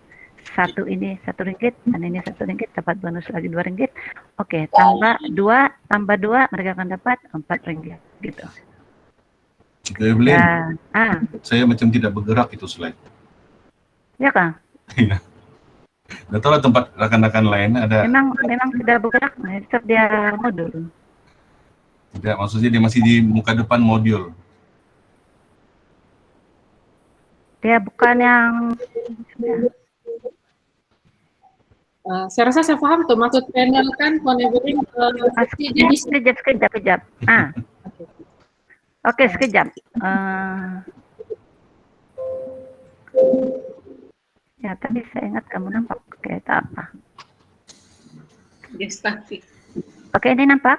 Speaker 6: Satu ini RM1 dan ini RM1 dapat bonus lagi RM2. Oke, tambah 2 mereka akan dapat RM4 gitu.
Speaker 3: Cikgu Evelyn, saya macam tidak bergerak itu slide.
Speaker 6: Ya kan?
Speaker 3: Iya. Dah tahu lah tempat rakan-rakan lain ada.
Speaker 6: Memang tidak bergerak, sebab dia modul.
Speaker 3: Tidak, maksudnya dia masih di muka depan modul.
Speaker 6: Dia bukan yang
Speaker 1: saya rasa saya paham tuh maksud panel kan Evelyn.
Speaker 6: Sekejap. Oke, sekejap. Ya, tadi saya ingat kamu nampak kereta apa.
Speaker 4: Gestatik.
Speaker 6: Oke, ini nampak?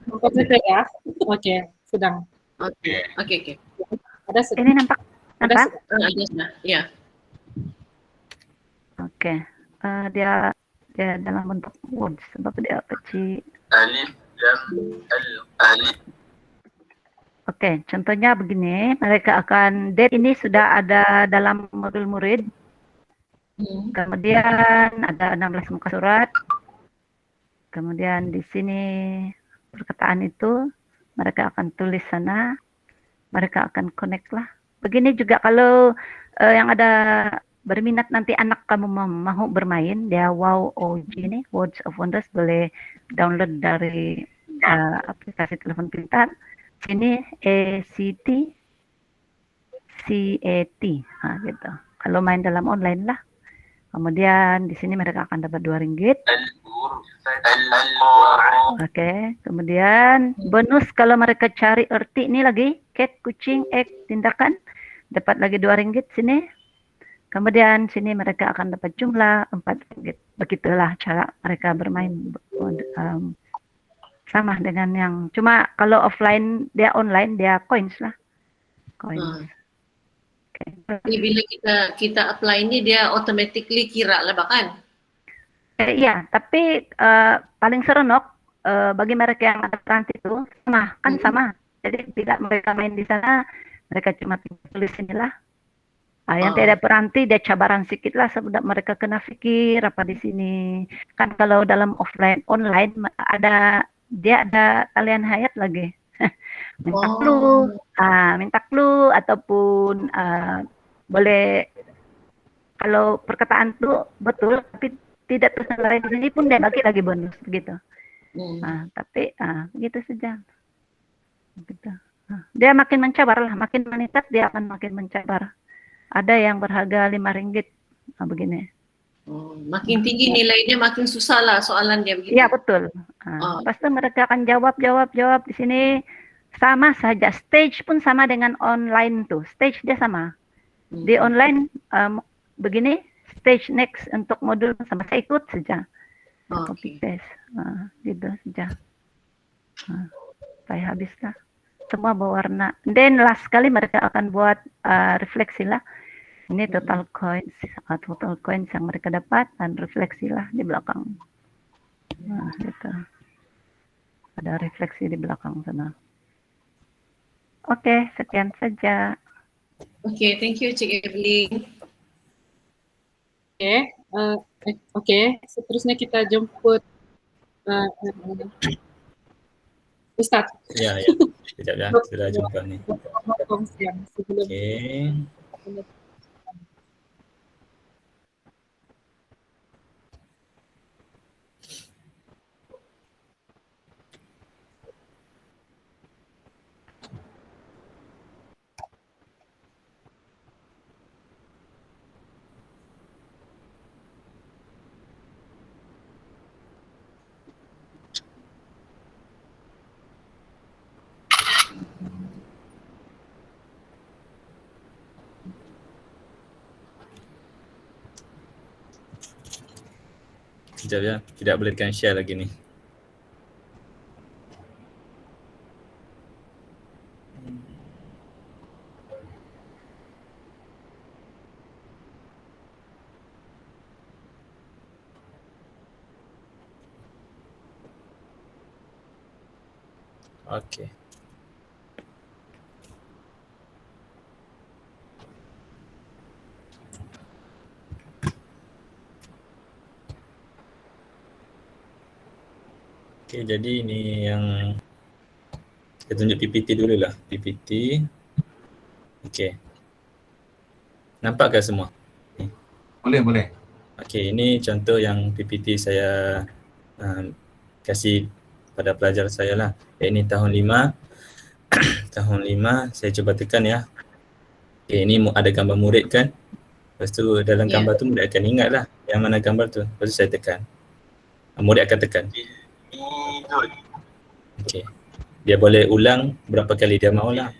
Speaker 1: Nampak saja ya. Oke, sedang.
Speaker 4: Oke.
Speaker 1: Ada
Speaker 6: Ini nampak?
Speaker 4: Ada sudah, ya.
Speaker 6: Oke, dia dalam bentuk words sebab dia kecil.
Speaker 7: Alif, lam, alif.
Speaker 6: Oke, contohnya begini, mereka akan date ini sudah ada dalam modul murid. Kemudian ada 16 muka surat. Kemudian di sini perkataan itu mereka akan tulis sana, mereka akan connect lah. Begini juga kalau yang ada berminat nanti anak kamu mau bermain, dia WOWOG ini, Words of Wonders, boleh download dari aplikasi telepon pintar. Sini ECT, CAT, gitu. Kalau main dalam online lah. Kemudian di sini mereka akan dapat RM2. Oke, kemudian bonus kalau mereka cari arti ini lagi, cat, kucing, egg, tindakan, dapat lagi RM2 sini. Kemudian sini mereka akan dapat jumlah RM4. Begitulah cara mereka bermain. Sama dengan yang cuma kalau offline dia online dia coins lah. Coins.
Speaker 4: Jadi bila kita apply ini dia automatically kira lah bahkan.
Speaker 6: Iya, tapi paling seronok bagi mereka yang ada transit itu sama. Jadi tidak mereka main di sana, mereka cuma tulis inilah. Yang tidak peranti dia cabaran sedikit lah sebab mereka kena fikir apa di sini. Kan kalau dalam offline online dia ada talian hayat lagi. minta clue ataupun boleh kalau perkataan itu betul tapi tidak terselesai di sini pun dia bagi lagi bonus begitu. Tapi begitu saja. Begitu. Dia makin mencabar lah, makin meningkat dia akan makin mencabar. Ada yang berharga RM5 begini.
Speaker 4: Makin tinggi nilainya makin susah lah soalan dia begitu.
Speaker 6: Iya betul.
Speaker 4: Oh.
Speaker 6: Lepas itu mereka akan jawab di sini sama saja. Stage pun sama dengan online tuh. Stage dia sama. Di online begini, stage next untuk modul sama saya ikut saja. Copy paste. Gitu saja. Saya habislah. Semua berwarna. Then last kali mereka akan buat refleksi lah. Ini total coins yang mereka dapat dan refleksi lah di belakang. Nah, gitu. Ada refleksi di belakang sana. Oke, sekian saja.
Speaker 4: Oke, thank you Cik Evelyn.
Speaker 1: Oke, seterusnya kita jemput Ustadz.
Speaker 7: Ya. Sekejap ya, sudah jumpa nih. Okey. Sekejap ya, tidak boleh tekan share lagi ni. Okey. Okey, jadi ini yang saya tunjuk PPT dululah. PPT. Okey. Nampakkah semua?
Speaker 3: Boleh.
Speaker 7: Okey, ini contoh yang PPT saya kasih pada pelajar saya lah. Ini tahun 5. Tahun 5 saya cuba tekan ya. Okey, ini ada gambar murid kan. Lepas tu dalam gambar tu murid akan ingat lah yang mana gambar tu. Lepas tu saya tekan. Murid akan tekan. Okey. Dia boleh ulang berapa kali dia maulah.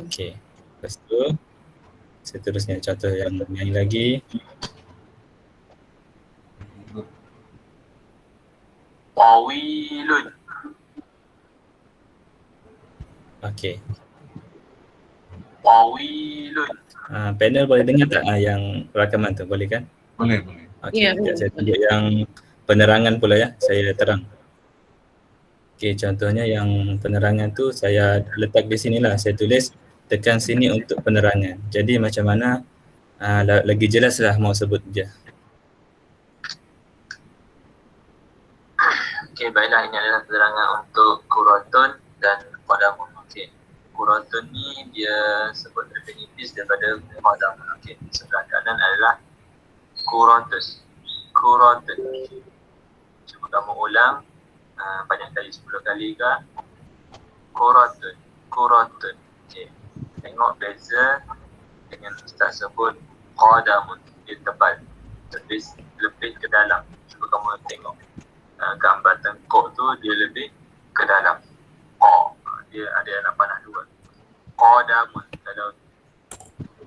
Speaker 7: Okey. Lepas tu seterusnya contoh yang lain lagi. Tawilun. Okey. Tawilun. Panel boleh dengar tak yang rakaman tu, boleh kan?
Speaker 3: Boleh.
Speaker 7: Okey, saya tunjuk yang penerangan pula ya, saya terang. Okey, contohnya yang penerangan tu saya letak di sinilah, saya tulis tekan sini untuk penerangan. Jadi macam mana lagi jelas lah mau sebut dia. Okey, baiklah, ini adalah penerangan untuk Quranton dan Qadamun. Okey, Quranton ni dia sebut lebih nipis daripada Qadamun. Okey, sebelah kanan adalah Qurantus. Cuba kamu ulang banyak kali, 10 kali ke. Quranton. Okey, tengok beza dengan Ustaz sebut Qadamun. Dia tebal, lebih ke dalam. Cuba kamu tengok gambar tengkuk tu dia lebih ke dalam. Dia ada anak panah dua. Qadamun. Kalau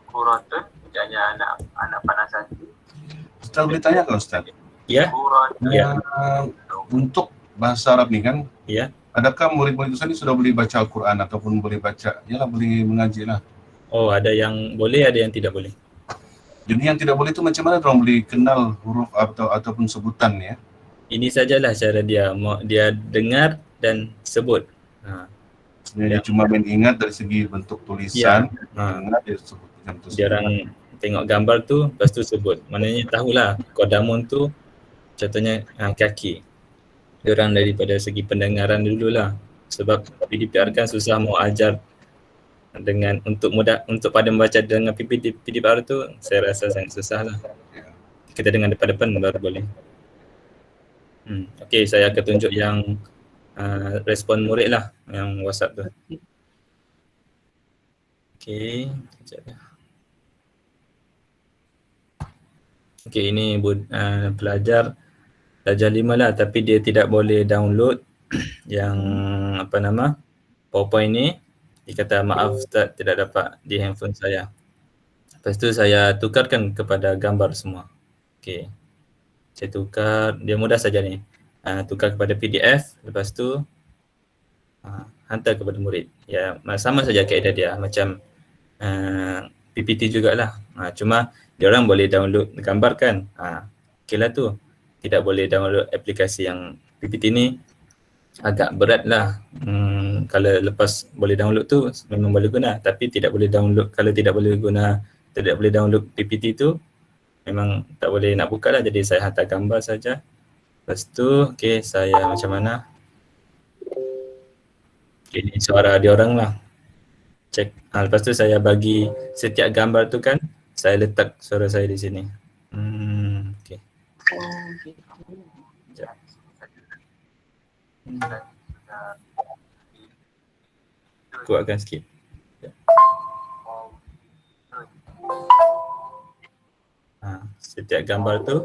Speaker 7: Quranton dia hanya anak panah satu.
Speaker 3: Ustaz boleh tanya ke Ustaz?
Speaker 7: Ya.
Speaker 3: Untuk bahasa Arab ni kan,
Speaker 7: ya.
Speaker 3: Adakah murid-murid Ustaz ni sudah boleh baca Al-Quran ataupun boleh baca, boleh mengaji lah?
Speaker 7: Oh, ada yang boleh, ada yang tidak boleh.
Speaker 3: Jadi yang tidak boleh tu macam mana orang boleh kenal huruf ataupun sebutan ya?
Speaker 7: Ini sajalah cara dia dengar dan sebut.
Speaker 3: Dia cuma main ingat dari segi bentuk tulisan, dengar dia sebut macam tu.
Speaker 7: Dia orang tengok gambar tu, lepas tu sebut. Maknanya tahulah Qadamun tu contohnya kaki. Dia orang daripada segi pendengaran dululah. Sebab PDPR kan susah mau ajar dengan untuk pada membaca dengan PDPR tu saya rasa sangat susah lah. Kita dengar depan-depan baru boleh. Okey, saya akan tunjuk yang respon murid lah, yang WhatsApp tu. Okey, sekejap. Okey, ini pelajar 5 lah, tapi dia tidak boleh download yang PowerPoint ni. Dia kata maaf Ustaz, tidak dapat di handphone saya. Lepas tu saya tukarkan kepada gambar semua. Okey. Saya tukar, dia mudah saja ni. Tukar kepada PDF, lepas tu hantar kepada murid. Ya, sama saja kaedah dia, macam PPT jugalah. Cuma dia orang boleh download gambar kan. Okeylah tu. Tidak boleh download aplikasi yang PPT ni agak berat lah. Kalau lepas boleh download tu memang boleh guna, tapi tidak boleh download, kalau tidak boleh download PPT tu memang tak boleh nak buka lah. Jadi saya hantar gambar saja. Lepas tu okey, saya macam mana, okay, ni suara dia orang lah, cek. Lepas tu saya bagi setiap gambar tu kan, saya letak suara saya di sini. Okey. Sekejap. Kuatkan sikit. Setiap gambar tu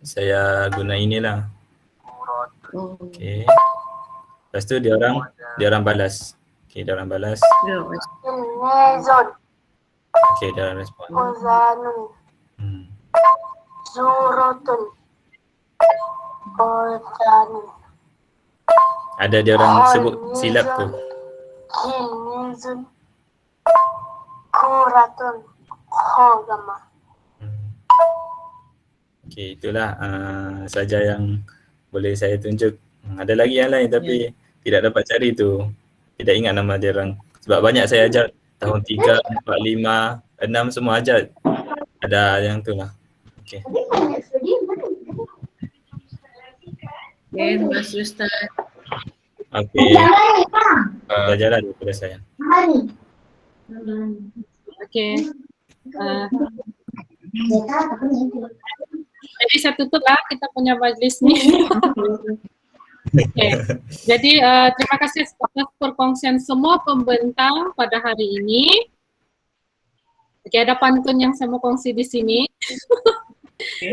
Speaker 7: saya guna inilah. Okey. Lepas tu dia orang balas. Okey, dia orang balas. Okey, dia orang respon. Ada dia orang sebut silap tu. Okey, itulah saja yang boleh saya tunjuk. Ada lagi yang lain tapi tidak dapat cari tu. Tidak ingat nama dia orang. Sebab banyak saya ajar tahun 3, 4, 5, 6 semua ajar. Ada yang tu lah. Okey.
Speaker 4: Terima kasih Ustaz.
Speaker 7: Okey. Belajarlah daripada saya.
Speaker 1: Okey. Jadi saya tutup lah kita punya majlis ni. Okay. Jadi terima kasih atas perkongsian semua pembentang pada hari ini. Okay, ada pantun yang saya mau kongsi di sini.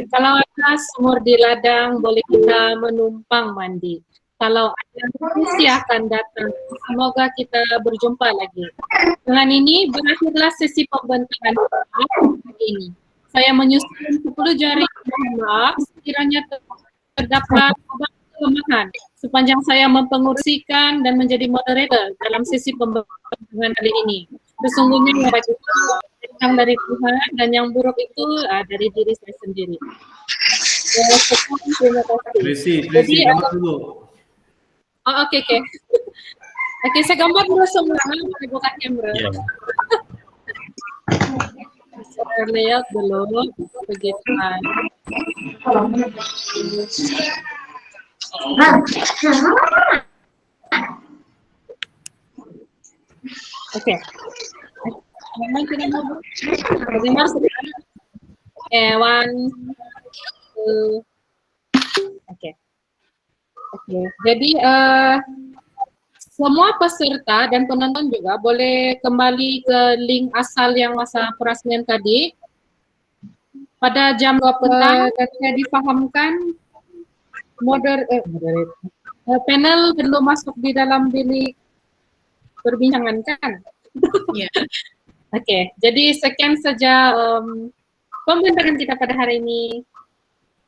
Speaker 1: Kalau ada sumur di ladang, boleh kita menumpang mandi. Kalau ada misi akan datang, semoga kita berjumpa lagi. Dengan ini berakhirlah sesi pembentangan hari ini. Saya menyusun 10 jari, mohon maaf sekiranya terdapat kelemahan sepanjang saya mempengurusikan dan menjadi moderator dalam sesi pembentangan kali ini. Sesungguhnya yang baik itu datang dari Tuhan dan yang buruk itu dari diri saya sendiri. Terima kasih.
Speaker 8: Tracy, gambar dulu.
Speaker 1: Oh, okey. Okey, saya gambar dulu semua. Saya buka kamera.
Speaker 7: Yeah.
Speaker 1: Saya layout dulu. Begitu. Okey. Memang kita mau dengar sekarang. One, two. Okey. Jadi semua peserta dan penonton juga boleh kembali ke link asal yang masa perasmian tadi pada jam 2 petang. Dan saya difahamkan panel belum masuk di dalam bilik perbincangan kan?
Speaker 4: Ya.
Speaker 1: Okey, jadi sekian saja pembentangan kita pada hari ini.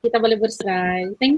Speaker 1: Kita boleh berserai. Thank